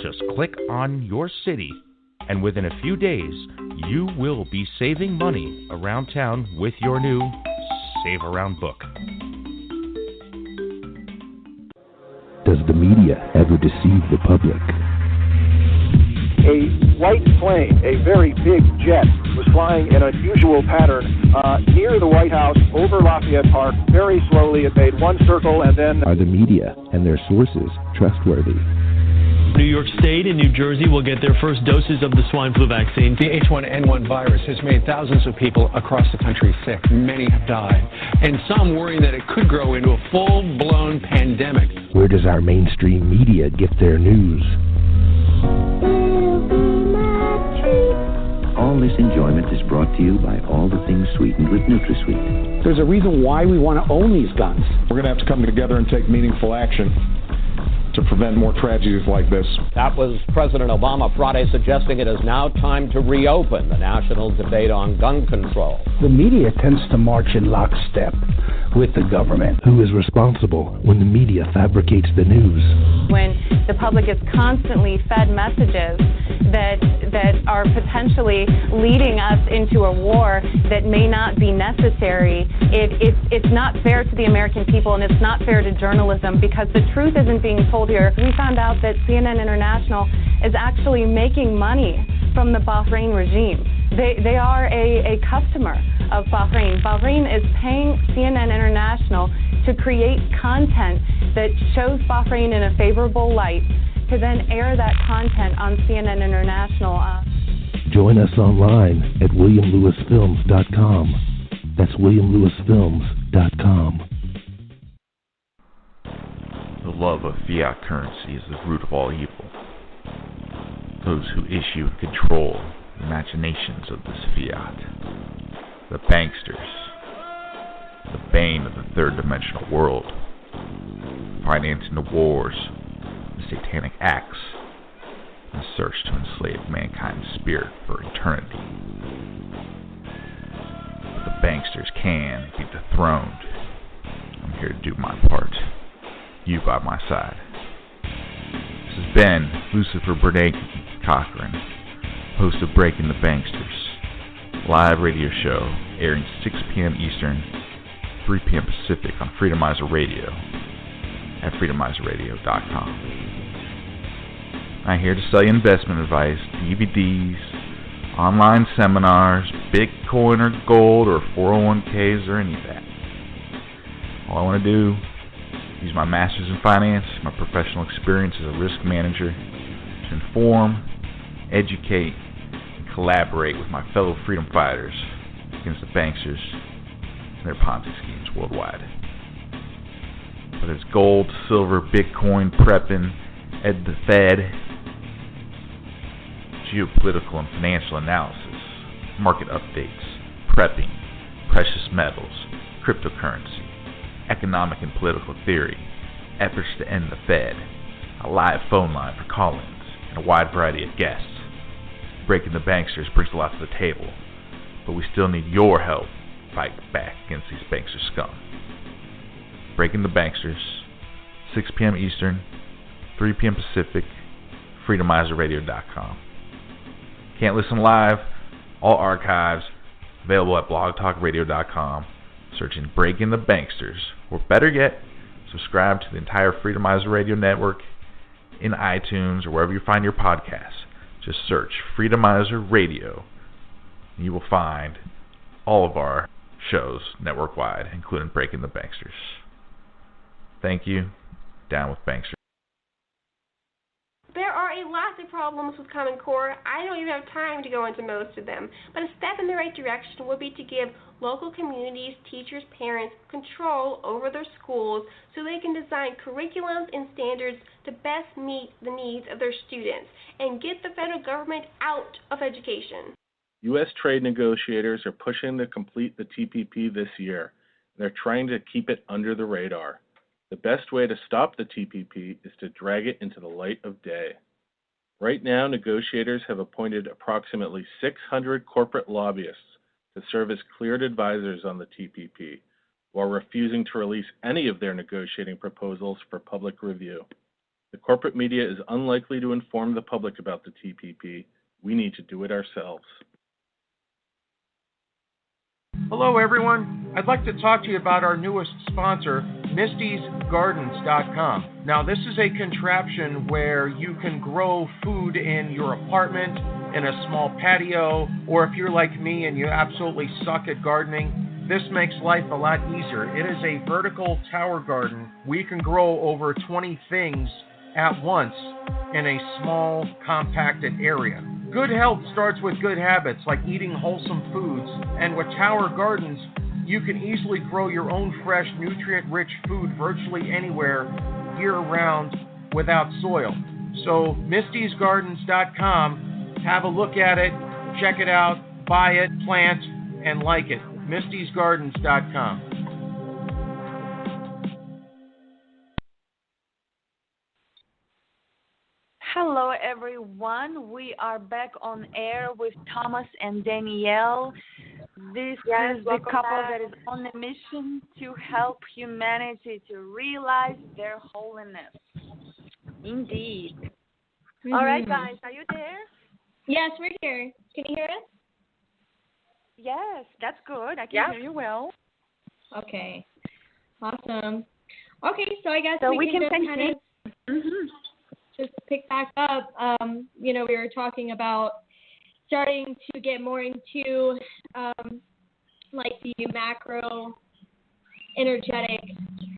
S12: Just click on your city, and within a few days, you will be saving money around town with your new Save Around book.
S13: Does the media ever deceive the public?
S14: A white plane, a very big jet, was flying in an unusual pattern near the White House over Lafayette Park. Very slowly, it made one circle, and then...
S13: Are the media and their sources trustworthy?
S15: New York State and New Jersey will get their first doses of the swine flu vaccine.
S16: The H1N1 virus has made thousands of people across the country sick. Many have died, and some worrying that it could grow into a full-blown pandemic.
S13: Where does our mainstream media get their news?
S17: All this enjoyment is brought to you by All the Things Sweetened with NutraSweet.
S18: There's a reason why we want to own these guns.
S19: We're going to have to come together and take meaningful action to prevent more tragedies like this.
S20: That was President Obama Friday suggesting it is now time to reopen the national debate on gun control.
S13: The media tends to march in lockstep with the government. Who is responsible when the media fabricates the news?
S21: When the public is constantly fed messages that are potentially leading us into a war that may not be necessary, it's not fair to the American people, and it's not fair to journalism, because the truth isn't being told here. We found out that CNN International is actually making money from the Bahrain regime. They are a customer of Bahrain. Bahrain is paying CNN International to create content that shows Bahrain in a favorable light, to then air that content on CNN International.
S13: Join us online at WilliamLewisFilms.com. That's WilliamLewisFilms.com.
S12: The love of fiat currency is the root of all evil. Those who issue and control the machinations of this fiat, the banksters, the bane of the third-dimensional world, financing the wars, the satanic acts, and the search to enslave mankind's spirit for eternity. But the banksters can be dethroned. I'm here to do my part. You by my side. This has been Lucifer Bernay Cochran, host of Breaking the Banksters.
S4: live radio show airing 6 p.m. Eastern, 3 p.m. Pacific on Freedomizer Radio at freedomizerradio.com. I'm here to sell you investment advice, DVDs, online seminars, Bitcoin or gold or 401ks or any of that. All I want to do is use my master's in finance, my professional experience as a risk manager to inform, educate, and collaborate with my fellow freedom fighters against the banksters and their Ponzi schemes worldwide. Whether it's gold, silver, Bitcoin, prepping, the Fed, geopolitical and financial analysis, market updates, prepping, precious metals, cryptocurrency, economic and political theory, efforts to end the Fed, a live phone line for call-ins, and a wide variety of guests. Breaking the Banksters brings a lot to the table, but we still need your help fighting back against these bankster scum. Breaking the Banksters, 6 p.m. Eastern, 3 p.m. Pacific, freedomizerradio.com. Can't listen live? All archives available at blogtalkradio.com. Searching Breaking the Banksters, or better yet, subscribe to the entire Freedomizer Radio network in iTunes or wherever you find your podcasts. Just search Freedomizer Radio, and you will find all of our shows network-wide, including Breaking the Banksters. Thank you. Down with Banksters.
S22: There are a lot of problems with Common Core. I don't even have time to go into most of them, but a step in the right direction would be to give local communities, teachers, parents control over their schools so they can design curriculums and standards to best meet the needs of their students and get the federal government out of education.
S23: U.S. trade negotiators are pushing to complete the TPP this year. They're trying to keep it under the radar. The best way to stop the TPP is to drag it into the light of day. Right now, negotiators have appointed approximately 600 corporate lobbyists to serve as cleared advisors on the TPP, while refusing to release any of their negotiating proposals for public review. The corporate media is unlikely to inform the public about the TPP. We need to do it ourselves.
S24: Hello, everyone. I'd like to talk to you about our newest sponsor, Misty'sGardens.com. Now, this is a contraption where you can grow food in your apartment, in a small patio, or if you're like me and you absolutely suck at gardening, this makes life a lot easier. It is a vertical tower garden where you can grow over 20 things at once in a small, compacted area. Good health starts with good habits like eating wholesome foods, and with tower gardens, you can easily grow your own fresh, nutrient-rich food virtually anywhere, year-round, without soil. So, Misty'sGardens.com, have a look at it, check it out, buy it, plant, and like it. Misty'sGardens.com.
S1: Hello, everyone. We are back on air with Thomas and Danielle. This is the couple that is on a mission to help humanity to realize their holiness. Indeed.
S22: Mm-hmm.
S1: All right, guys, are you there?
S22: Yes, we're here. Can you hear us?
S1: Yes, that's good. I can hear you well.
S22: Okay. Awesome. Okay, so I guess
S1: so
S22: we can just
S1: continue.
S22: kind of just pick back up. We were talking about starting to get more into like the macro energetic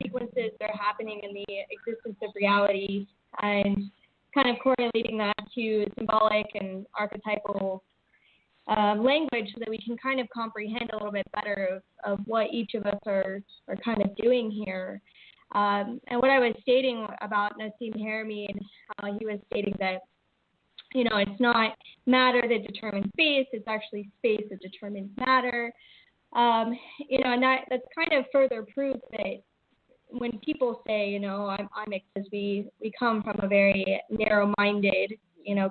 S22: sequences that are happening in the existence of reality, and kind of correlating that to symbolic and archetypal language so that we can kind of comprehend a little bit better of what each of us are kind of doing here. And what I was stating about Nassim Haramein, he was stating that, it's not matter that determines space, it's actually space that determines matter. And that's kind of further proof that when people say, I'm because we come from a very narrow-minded,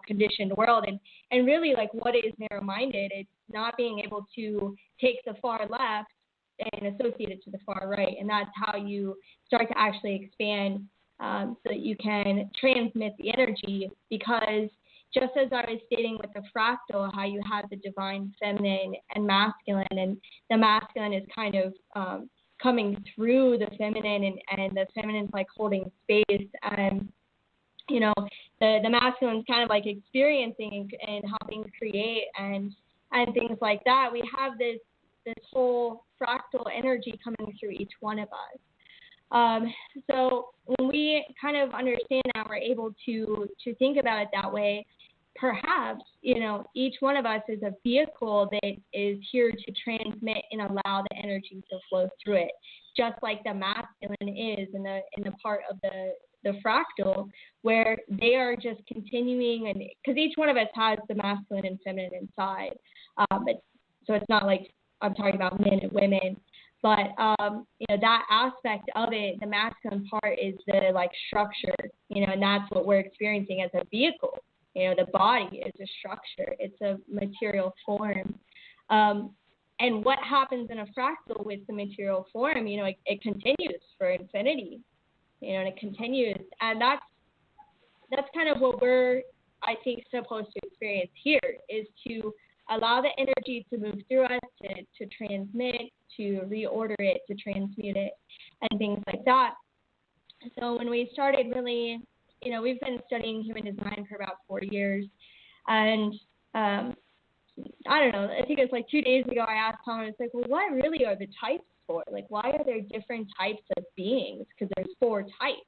S22: conditioned world, and really, like, what is narrow-minded? It's not being able to take the far left and associate it to the far right, and that's how you start to actually expand, so that you can transmit the energy, because just as I was stating with the fractal, how you have the divine feminine and masculine, and the masculine is kind of coming through the feminine, and the feminine's like holding space, and you know, the masculine's kind of like experiencing and helping create and things like that. We have this whole fractal energy coming through each one of us. So when we kind of understand that, we're able to think about it that way. Perhaps, you know, each one of us is a vehicle that is here to transmit and allow the energy to flow through it, just like the masculine is in the part of the fractal, where they are just continuing, and because each one of us has the masculine and feminine inside. But so it's not like I'm talking about men and women, but you know, that aspect of it, the masculine part is the like structure, you know, and that's what we're experiencing as a vehicle. You know, the body is a structure, it's a material form. And what happens in a fractal with the material form, you know, it continues for infinity, you know, and it continues. And that's kind of what we're, I think, supposed to experience here, is to allow the energy to move through us, to transmit, to reorder it, to transmute it, and things like that. So when we started really, you know, we've been studying human design for about 4 years, and I don't know, I think it's like 2 days ago I asked Tom, I was like, well, what really are the types for? Like, why are there different types of beings? Because there's 4 types.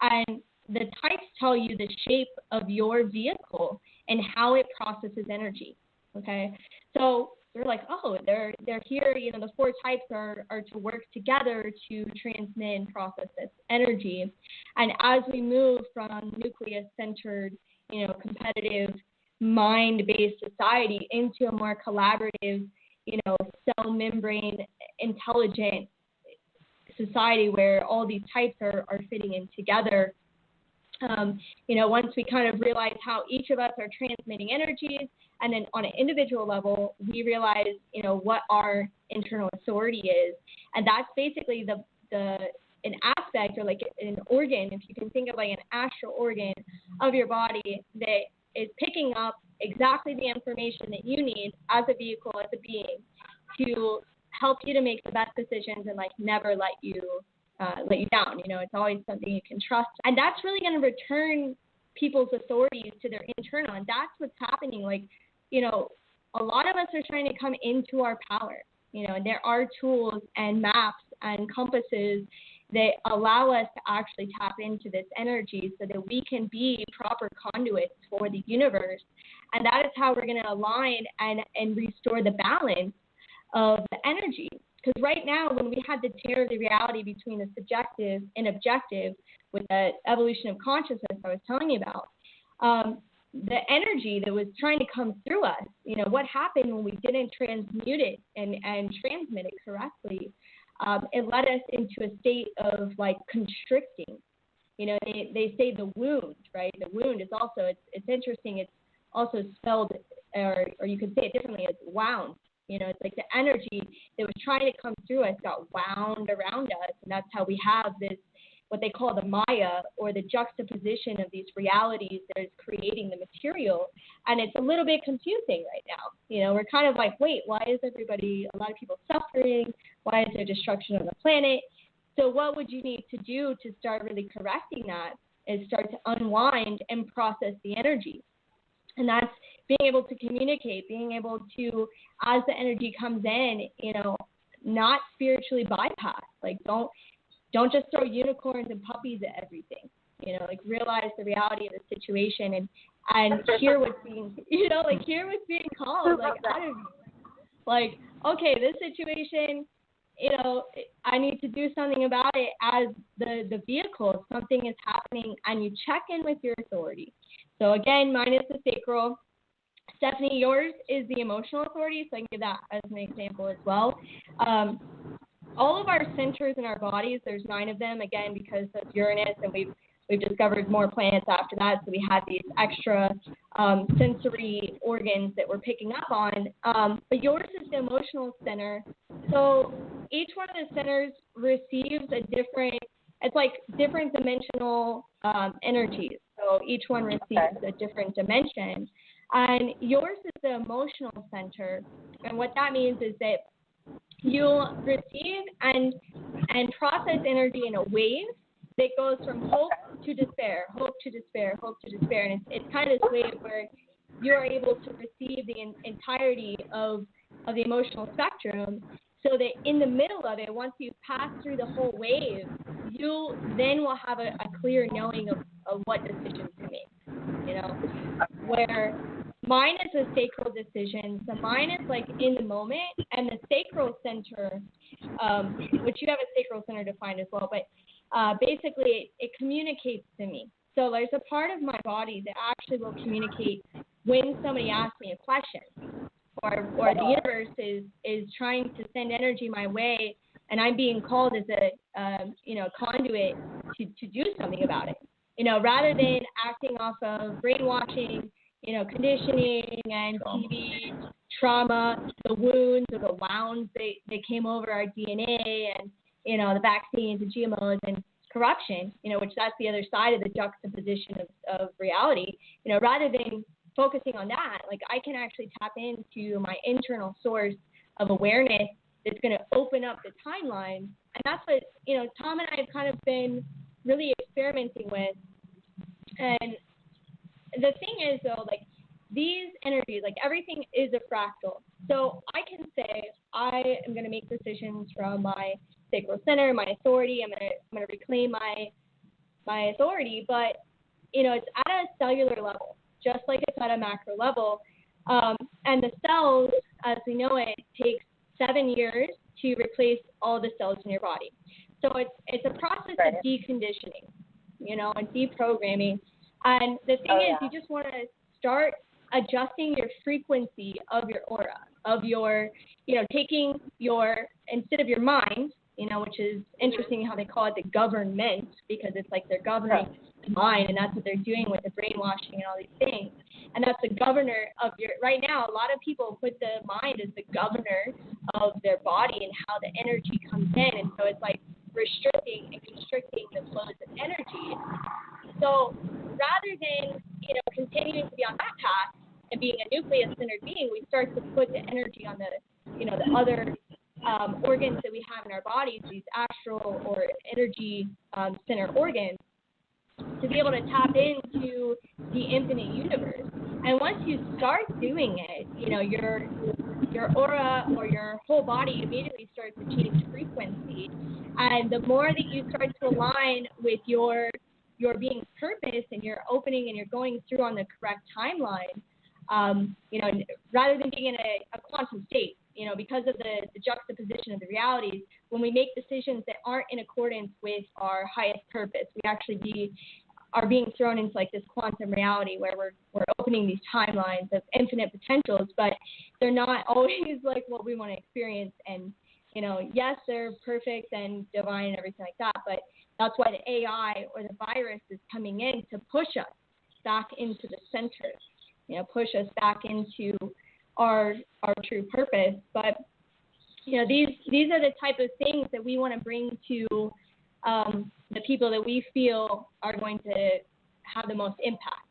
S22: And the types tell you the shape of your vehicle and how it processes energy, okay? So we're like, oh, they're here, you know, the 4 types are to work together to transmit and process this energy. And as we move from nucleus-centered, you know, competitive, mind-based society into a more collaborative, you know, cell membrane, intelligent society where all these types are fitting in together, you know, once we kind of realize how each of us are transmitting energies, and then on an individual level, we realize, you know, what our internal authority is. And that's basically an aspect, or like an organ, if you can think of like an astral organ of your body that is picking up exactly the information that you need as a vehicle, as a being, to help you to make the best decisions and like never let you down. You know, it's always something you can trust. And that's really going to return people's authorities to their internal. And that's what's happening. Like, you know, a lot of us are trying to come into our power, you know, and there are tools and maps and compasses that allow us to actually tap into this energy so that we can be proper conduits for the universe. And that is how we're going to align and restore the balance of the energy. Because right now, when we had the tear of the reality between the subjective and objective with the evolution of consciousness I was telling you about, the energy that was trying to come through us, you know, what happened when we didn't transmute it and transmit it correctly, it led us into a state of like constricting. You know, they say the wound, right? The wound is also, it's interesting, it's also spelled, or you could say it differently, it's wound. You know, it's like the energy that was trying to come through us got wound around us, and that's how we have this, what they call the Maya, or the juxtaposition of these realities that is creating the material. And it's a little bit confusing right now. You know, we're kind of like, wait, why is a lot of people suffering? Why is there destruction on the planet? So what would you need to do to start really correcting that is start to unwind and process the energy. And that's being able to communicate, being able to, as the energy comes in, you know, not spiritually bypass. Like, don't just throw unicorns and puppies at everything. You know, like, realize the reality of the situation and hear what's being, you know, like, hear what's being called, like, out of you. Like, okay, this situation, you know, I need to do something about it as the vehicle. Something is happening, and you check in with your authority. So again, mine is the sacral. Stephanie, yours is the emotional authority, so I can give that as an example as well. All of our centers in our bodies, there's 9 of them, again, because of Uranus, and we've discovered more planets after that, so we have these extra sensory organs that we're picking up on. But yours is the emotional center. So each one of the centers receives a different, it's like different dimensional energies. So So each one receives a different dimension. And yours is the emotional center. And what that means is that you'll receive and process energy in a wave that goes from hope to despair, hope to despair, hope to despair. And it's kind of this wave where you are able to receive the entirety of the emotional spectrum, so that in the middle of it, once you pass through the whole wave, you then will have a clear knowing of what decisions to make, where mine is a sacral decision. So mine is like in the moment, and the sacral center, which you have a sacral center defined as well, but basically it communicates to me. So there's a part of my body that actually will communicate when somebody asks me a question, or the universe is trying to send energy my way, and I'm being called as a conduit to do something about it. Rather than acting off of brainwashing, conditioning and TV, trauma, the wounds or the wounds that came over our DNA, and the vaccines and GMOs and corruption, which that's the other side of the juxtaposition of reality. Rather than focusing on that, like I can actually tap into my internal source of awareness that's going to open up the timeline. And that's what, Tom and I have kind of been really experimenting with. And the thing is, though, like these energies, like everything is a fractal. So I can say I am going to make decisions from my sacral center, my authority. I'm going to reclaim my authority, but it's at a cellular level, just like it's at a macro level. And the cells, as we know it, takes 7 years to replace all the cells in your body. So it's a process of deconditioning, and deprogramming. And the thing is, you just want to start adjusting your frequency of your aura, of your, taking your, instead of your mind, which is interesting how they call it the government, because it's like they're governing the mind, and that's what they're doing with the brainwashing and all these things. And that's the governor of your, right now, a lot of people put the mind as the governor of their body and how the energy comes in. And so it's like restricting and constricting the flows of energy. So rather than, continuing to be on that path and being a nucleus-centered being, we start to put the energy on the, the other organs that we have in our bodies, these astral or energy center organs, to be able to tap into the infinite universe. And once you start doing it, your aura or your whole body immediately starts to change frequency. And the more that you start to align with your being's purpose, and you're opening and you're going through on the correct timeline, rather than being in a quantum state, because of the juxtaposition of the realities, when we make decisions that aren't in accordance with our highest purpose, we actually are being thrown into like this quantum reality where we're opening these timelines of infinite potentials, but they're not always like what we want to experience. And, yes, they're perfect and divine and everything like that, but that's why the AI or the virus is coming in to push us back into the center, push us back into our true purpose. But these are the type of things that we want to bring to the people that we feel are going to have the most impact.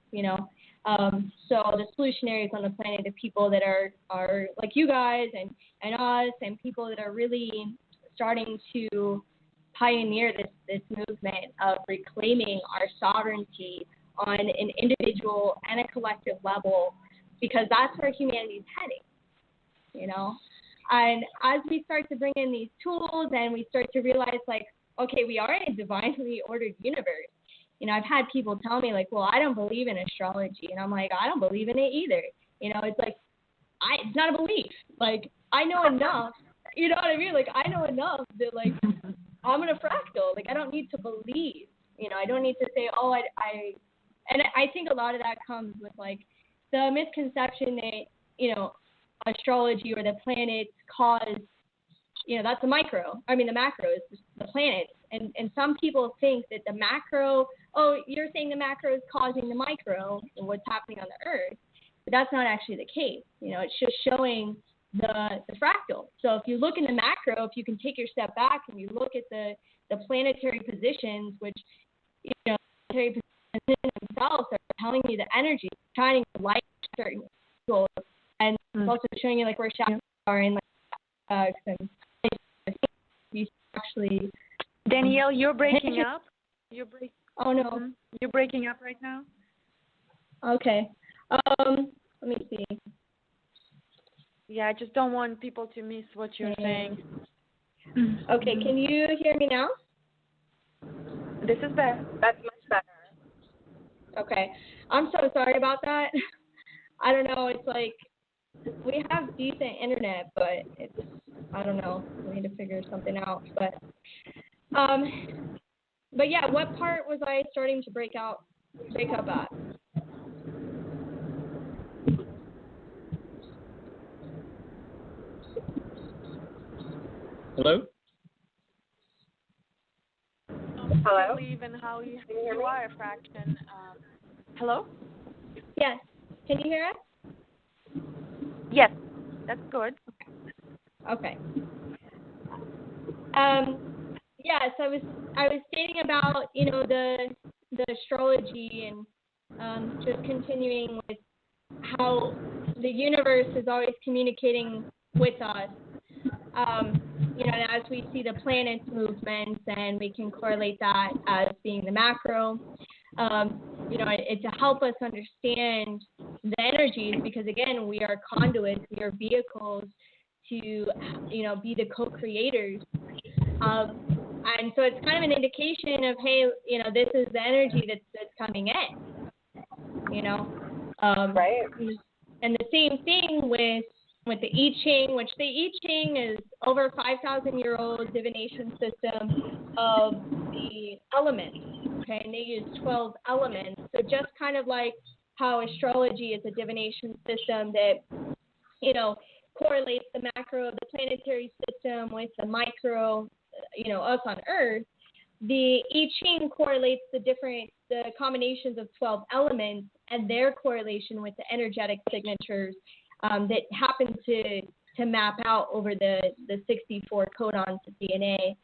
S22: So the solutionaries on the planet, the people that are like you guys and us, and people that are really starting to pioneer this movement of reclaiming our sovereignty on an individual and a collective level, because that's where humanity is heading, And as we start to bring in these tools and we start to realize, like, okay, we are in a divinely ordered universe. I've had people tell me, like, well, I don't believe in astrology. And I'm like, I don't believe in it either. It's like, it's not a belief. Like, I know enough, you know what I mean? Like, I know enough that, like, I'm in a fractal. Like, I don't need to believe, I don't need to say, oh, and I think a lot of that comes with, like, the misconception that, astrology or the planets cause, that's the macro. I mean, the macro is the planets. And some people think that the macro, oh, you're saying the macro is causing the micro and what's happening on the earth. But that's not actually the case. It's just showing the fractal. So if you look in the macro, if you can take your step back and you look at the planetary positions, which, planetary positions themselves are telling you the energy, shining the light to certain people, and it's also showing you like where shadows are and like and you actually.
S1: Danielle, you're breaking up.
S22: Oh no.
S1: You're breaking up right now.
S22: Okay. Let me see.
S1: Yeah, I just don't want people to miss what you're saying.
S22: Okay, can you hear me now?
S1: This is better.
S10: That's much better.
S22: Okay. I'm so sorry about that. I don't know. It's like we have decent internet, but it's, I don't know. We need to figure something out. But yeah, what part was I starting to break up at?
S2: Hello?
S10: Hello?
S1: Believe in how you are a fraction. Hello?
S22: Yes. Can you hear us?
S1: Yes, that's good.
S22: Okay. Yes, I was stating about the astrology and just continuing with how the universe is always communicating with us. And as we see the planets' movements, and we can correlate that as being the macro. It to help us understand the energies, because again, we are conduits, we are vehicles to, be the co-creators. And so it's kind of an indication of, hey, this is the energy that's coming in,
S10: Right.
S22: And the same thing with the I Ching, which the I Ching is over 5,000-year-old divination system of the elements, okay, and they use 12 elements. So just kind of like how astrology is a divination system that, correlates the macro of the planetary system with the micro, us on Earth, the I Ching correlates the combinations of 12 elements and their correlation with the energetic signatures that happen to map out over the 64 codons of DNA.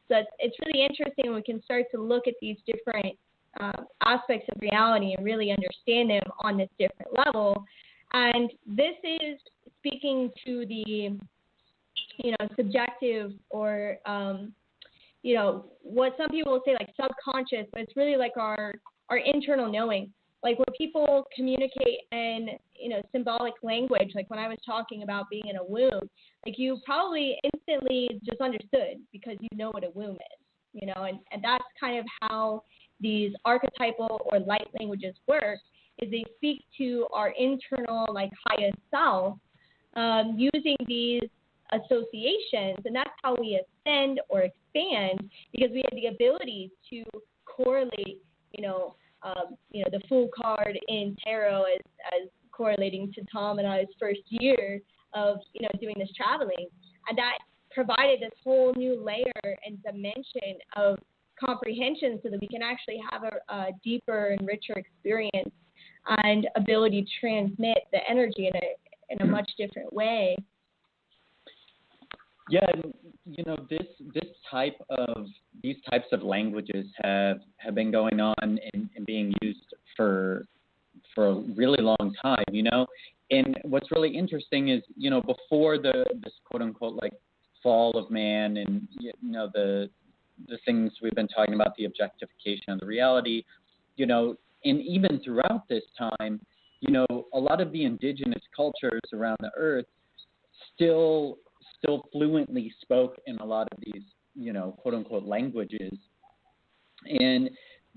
S22: So it's really interesting when we can start to look at these different aspects of reality and really understand them on this different level. And this is speaking to the, subjective or, what some people will say like subconscious, but it's really like our internal knowing. Like when people communicate in, symbolic language, like when I was talking about being in a womb, like you probably instantly just understood because you know what a womb is, and that's kind of how these archetypal or light languages work, is they speak to our internal, like highest self, using these associations, and that's how we ascend or expand, because we have the ability to correlate, the Fool card in tarot as correlating to Tom and I's first year of, doing this traveling. And that provided this whole new layer and dimension of comprehension so that we can actually have a deeper and richer experience and ability to transmit the energy in a much different way.
S2: Yeah, these types of languages have been going on and being used for a really long time, And what's really interesting is, before this quote unquote like fall of man and the things we've been talking about, the objectification of the reality, and even throughout this time, a lot of the indigenous cultures around the earth still fluently spoke in a lot of these, quote unquote languages. And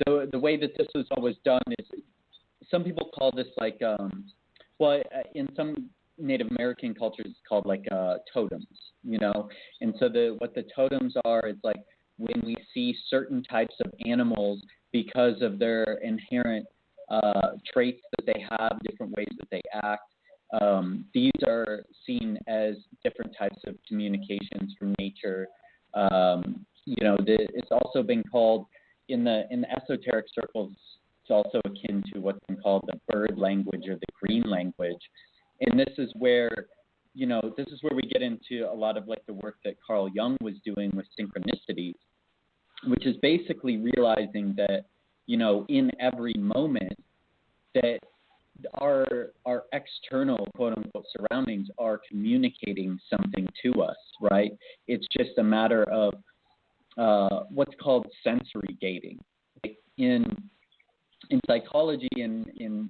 S2: the way that this was always done is, some people call this like, in some Native American cultures it's called like totems, And so what the totems are is like when we see certain types of animals, because of their inherent traits that they have, different ways that they act, these are seen as different types of communications from nature. It's also been called in the esoteric circles. It's also akin to what's been called the bird language or the green language, and this is where we get into a lot of like the work that Carl Jung was doing with synchronicity, which is basically realizing that in every moment, that our external quote unquote surroundings are communicating something to us, right? It's just a matter of what's called sensory gating. In psychology, in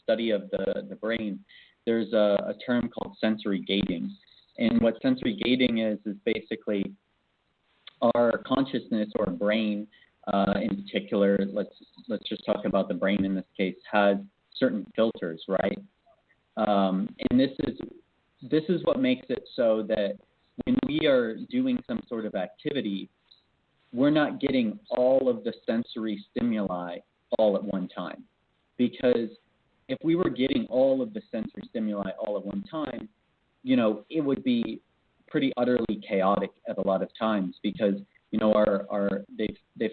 S2: study of the brain, there's a term called sensory gating. And what sensory gating is basically our consciousness or brain, in particular, let's just talk about the brain in this case, has certain filters, right? And this is what makes it so that when we are doing some sort of activity, we're not getting all of the sensory stimuli all at one time. Because if we were getting all of the sensory stimuli all at one time, it would be pretty utterly chaotic at a lot of times, because they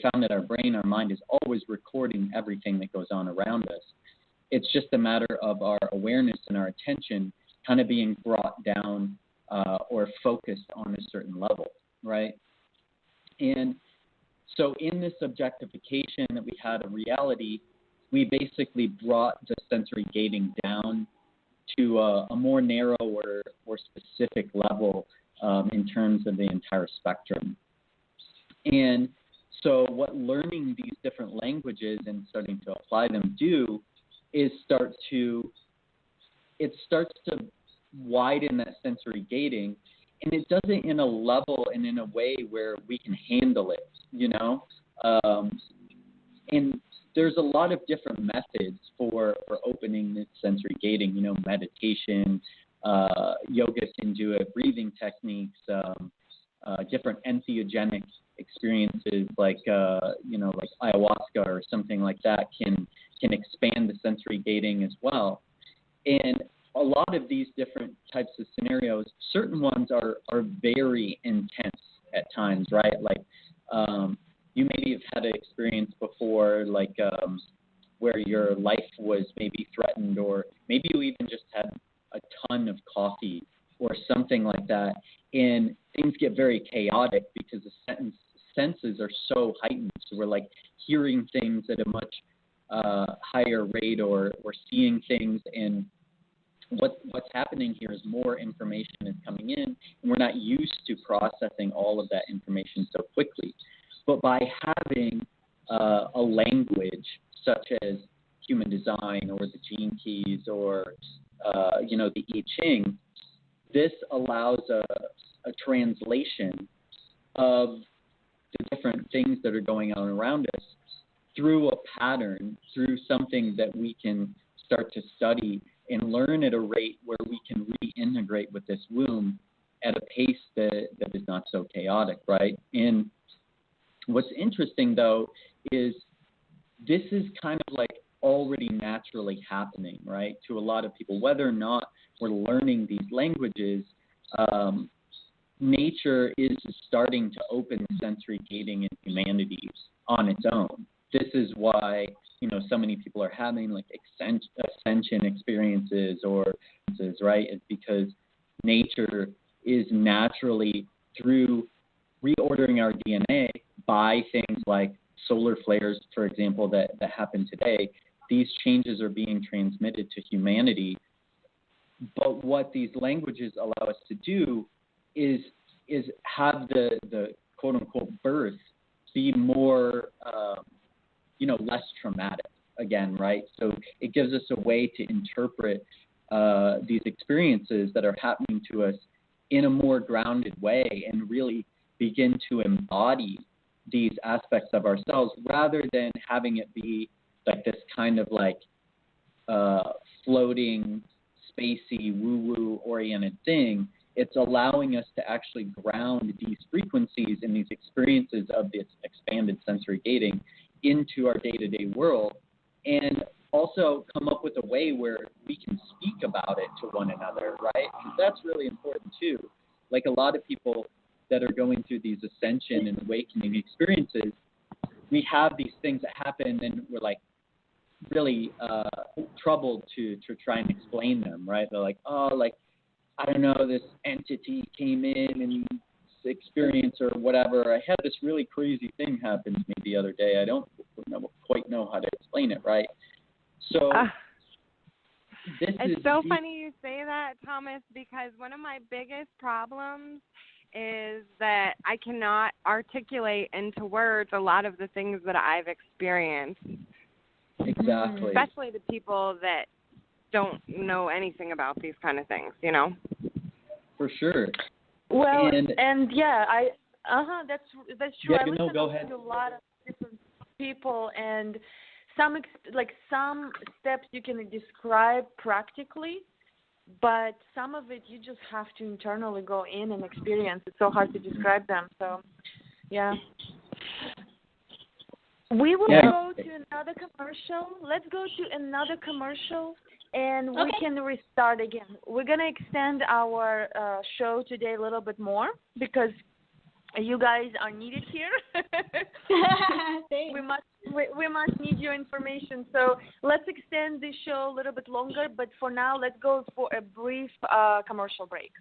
S2: found that our brain, our mind is always recording everything that goes on around us. It's just a matter of our awareness and our attention kind of being brought down or focused on a certain level, right? And so in this objectification that we had of reality, we basically brought the sensory gating down to a more narrow or specific level in terms of the entire spectrum. And so what learning these different languages and starting to apply them do is starts to widen that sensory gating, and it does it in a level and in a way where we can handle it, and there's a lot of different methods for opening this sensory gating, meditation, yoga can do it, breathing techniques, different entheogenic experiences like ayahuasca or something like that can expand the sensory gating as well. And a lot of these different types of scenarios, certain ones are very intense at times, right? Like you maybe have had an experience before, like where your life was maybe threatened, or maybe you even just had a ton of coffee or something like that, and things get very chaotic because the senses are so heightened. So we're like hearing things at a much higher rate, or seeing things, and what's happening here is more information is coming in, and we're not used to processing all of that information so quickly. But by having a language such as human design or the gene keys or the I Ching, this allows a translation of the different things that are going on around us through a pattern, through something that we can start to study and learn at a rate where we can reintegrate with this womb at a pace that is not so chaotic, right? And what's interesting, though, is this is kind of like already naturally happening, right, to a lot of people. Whether or not we're learning these languages, nature is starting to open sensory gating in humanity on its own. This is why, so many people are having like ascension experiences right? It's because nature is naturally, through reordering our DNA by things like solar flares, for example, that happen today, these changes are being transmitted to humanity. But what these languages allow us to do is have the quote unquote birth be more, less traumatic again, right? So it gives us a way to interpret these experiences that are happening to us in a more grounded way and really begin to embody these aspects of ourselves, rather than having it be like this kind of like floating, spacey, woo-woo oriented thing. It's allowing us to actually ground these frequencies and these experiences of this expanded sensory gating into our day-to-day world, and also come up with a way where we can speak about it to one another, right? Because that's really important too. Like a lot of people that are going through these ascension and awakening experiences, we have these things that happen and we're like really troubled to try and explain them, right? They're like, oh, like, I don't know, this entity came in and experience or whatever. I had this really crazy thing happen to me the other day. I don't quite know how to explain it, right? So
S10: it's so funny you say that, Thomas, because one of my biggest problems is that I cannot articulate into words a lot of the things that I've experienced.
S2: Exactly.
S10: Especially to people that don't know anything about these kind of things, you know?
S2: For sure.
S1: Well, and yeah, that's true.
S2: Yeah,
S1: I listen
S2: go ahead.
S1: to a lot of different people, and some steps you can describe practically, but some of it you just have to internally go in and experience. It's so hard to describe them. So, yeah. We will go to another commercial. Let's go to another commercial, and we can restart again. We're going to extend our show today a little bit more because you guys are needed here. we must need your information. So let's extend the show a little bit longer, but for now, let's go for a brief commercial break.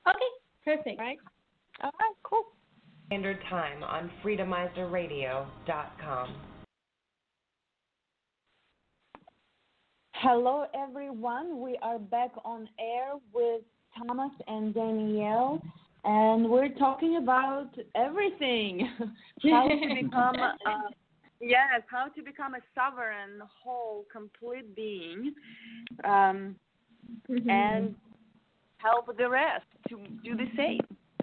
S22: Okay, perfect.
S1: Right? All right, cool.
S8: Standard Time on freedomizerradio.com.
S1: Hello, everyone. We are back on air with Thomas and Danielle, and we're talking about everything. How to become how to become a sovereign, whole, complete being, and help the rest to do the same.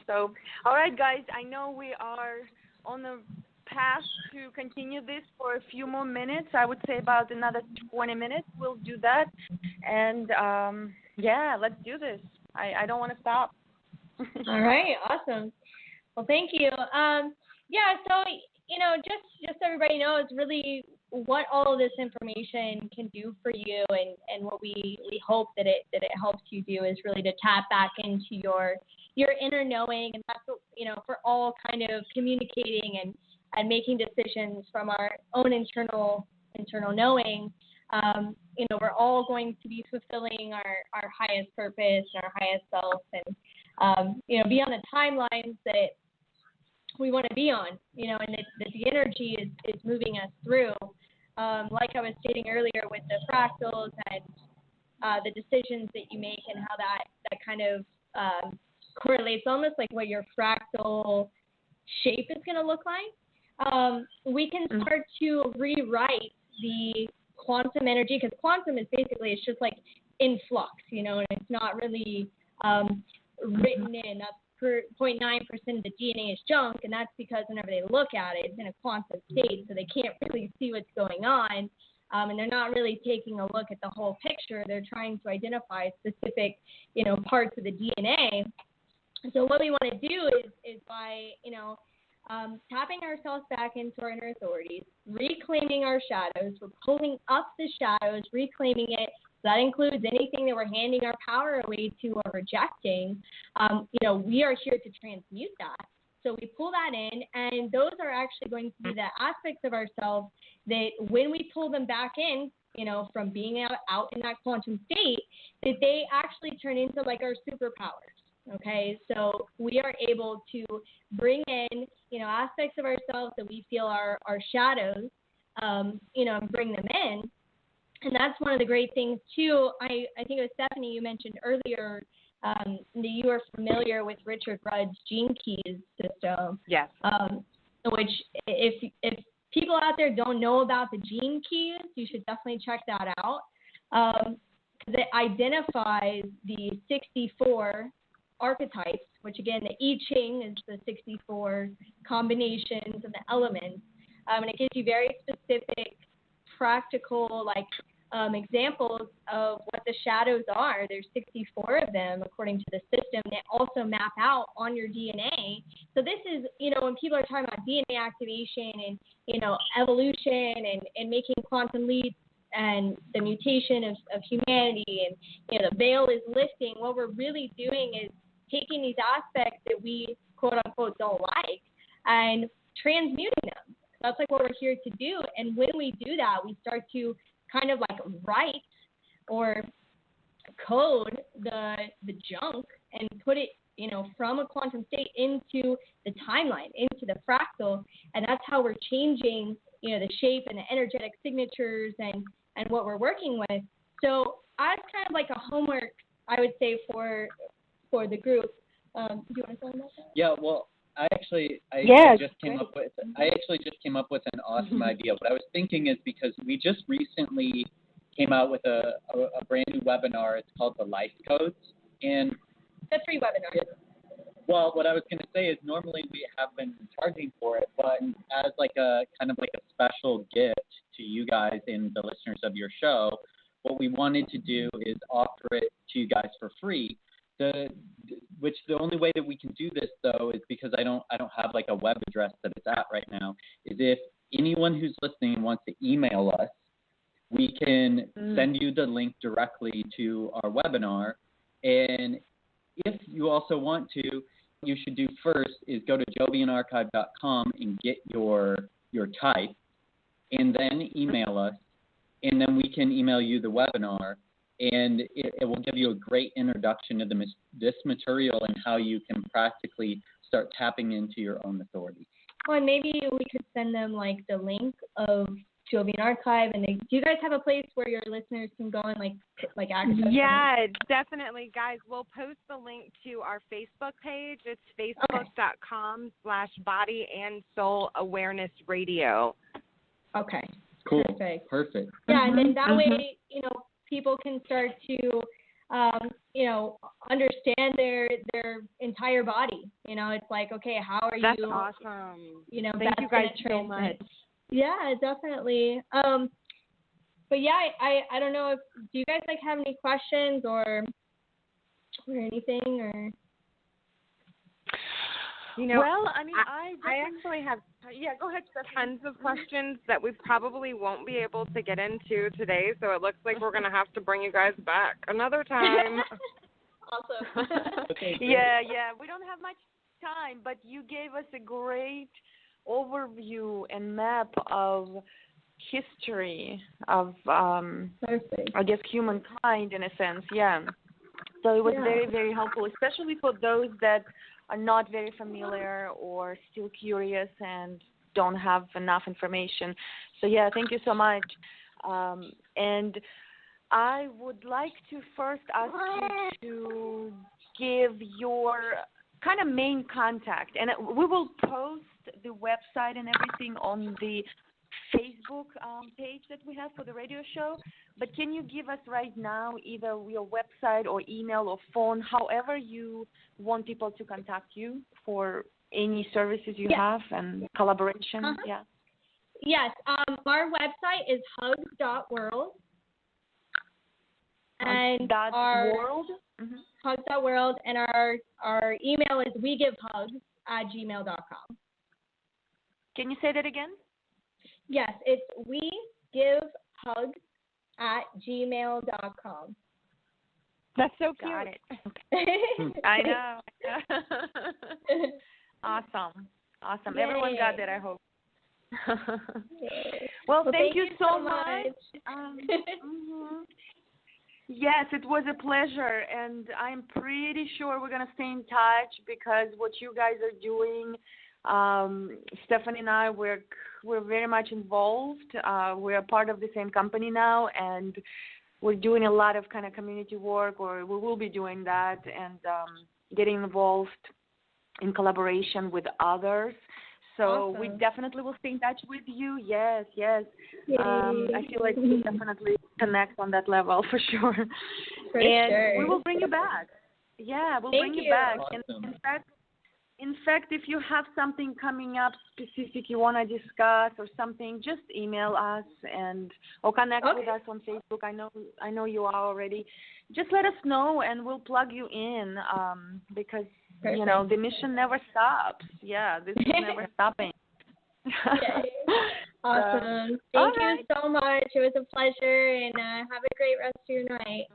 S1: So, all right, guys, I know we are on the path to continue this for a few more minutes. I would say about another 20 minutes. We'll do that. And, let's do this. I don't want to stop.
S22: All right, awesome. Well, thank you. So, just so everybody knows really what all of this information can do for you and what we hope that it helps you do is really to tap back into your inner knowing, and that's what, for all kind of communicating and making decisions from our own internal knowing. We're all going to be fulfilling our highest purpose, our highest self, and be on the timelines that we want to be on, and that the energy is moving us through. Like I was stating earlier with the fractals and the decisions that you make and how that kind of correlates almost like what your fractal shape is going to look like. We can start to rewrite the quantum energy, because quantum is basically, it's just like in flux, and it's not really written in. That's 0.9% of the DNA is junk, and that's because whenever they look at it, it's in a quantum state, so they can't really see what's going on, and they're not really taking a look at the whole picture. They're trying to identify specific, parts of the DNA. So what we want to do is by, tapping ourselves back into our inner authorities, reclaiming our shadows. We're pulling up the shadows, reclaiming it. So that includes anything that we're handing our power away to or rejecting. We are here to transmute that. So we pull that in, and those are actually going to be the aspects of ourselves that when we pull them back in, from being out in that quantum state, that they actually turn into like our superpowers. Okay, so we are able to bring in, aspects of ourselves that we feel are shadows, and bring them in. And that's one of the great things, too. I think it was Stephanie, you mentioned earlier that you are familiar with Richard Rudd's Gene Keys system.
S10: Yes.
S22: Which, if people out there don't know about the Gene Keys, you should definitely check that out. Because it identifies the 64 archetypes, which again, the I Ching is the 64 combinations of the elements, and it gives you very specific, practical, examples of what the shadows are. There's 64 of them according to the system. They also map out on your DNA. So this is, when people are talking about DNA activation and, evolution and making quantum leaps and the mutation of humanity and, the veil is lifting, what we're really doing is taking these aspects that we, quote unquote, don't like and transmuting them. That's like what we're here to do. And when we do that, we start to kind of like write or code the junk and put it from a quantum state into the timeline, into the fractal, and that's how we're changing, the shape and the energetic signatures and what we're working with. So as kind of like a homework, I would say for the group. Do you want to talk about that?
S2: Yeah, well, I just came up with an awesome idea. What I was thinking is, because we just recently came out with a brand new webinar. It's called the Life Codes, and
S22: the free webinar.
S2: Well, what I was going to say is normally we have been charging for it, but as like a kind of like a special gift to you guys and the listeners of your show, what we wanted to do is offer it to you guys for free. The only way that we can do this though is because I don't have like a web address that it's at right now. Is if anyone who's listening wants to email us, we can send you the link directly to our webinar. And if you also want to, what you should do first is go to jovianarchive.com and get your type, and then email us, and then we can email you the webinar, and it will give you a great introduction to this material and how you can practically start tapping into your own authority.
S22: Well, and maybe we could send them like the link of Jovian Archive, and do you guys have a place where your listeners can go and like access?
S11: Yeah, definitely, guys. We'll post the link to our Facebook page. It's facebook.com/Body and Soul Awareness Radio.
S22: Okay.
S2: Cool.
S22: Perfect. Yeah, and then that way, people can start to, understand their entire body. It's like, okay, how are
S11: That's
S22: you?
S11: That's awesome.
S22: Thank
S11: you guys so much.
S22: Yeah, definitely. But yeah, I don't know do you guys have any questions or anything or?
S11: Well, I mean, I actually have, go ahead. Tons of questions that we probably won't be able to get into today, so it looks like we're going to have to bring you guys back another time.
S22: Awesome.
S1: Yeah, we don't have much time, but you gave us a great overview and map of history of, I guess, humankind in a sense, yeah. So it was very, very helpful, especially for those that are not very familiar or still curious and don't have enough information. So, yeah, thank you so much. And I would like to first ask you to give your kind of main contact. And we will post the website and everything on the Facebook page that we have for the radio show. But can you give us right now either your website or email or phone, however you want people to contact you for any services you have and collaboration? Yeah.
S22: Yes. Our website is hugs.world. And hugs.world, and our email is wegivehugs@gmail.com.
S1: Can you say that again?
S22: Yes, it's wegivehugs@gmail.com.
S11: That's so cute.
S1: Got it. I know. Awesome.
S22: Yay.
S1: Everyone got that, I hope. Well, thank you so much. Yes, it was a pleasure, and I'm pretty sure we're going to stay in touch because what you guys are doing, Stephanie and I, we're very much involved. We're part of the same company now, and we're doing a lot of kind of community work, or we will be doing that, and getting involved in collaboration with others. So
S22: awesome.
S1: We definitely will stay in touch with you. Yes. I feel like we definitely connect on that level for sure. We will bring you back. Yeah, we'll bring you back.
S2: Awesome.
S1: And in fact, if you have something coming up specific you want to discuss or something, just email us or connect with us on Facebook. I know you are already. Just let us know and we'll plug you in because the mission never stops. Yeah, this is never stopping.
S22: Awesome. Thank you so much. It was a pleasure, and have a great rest of your night.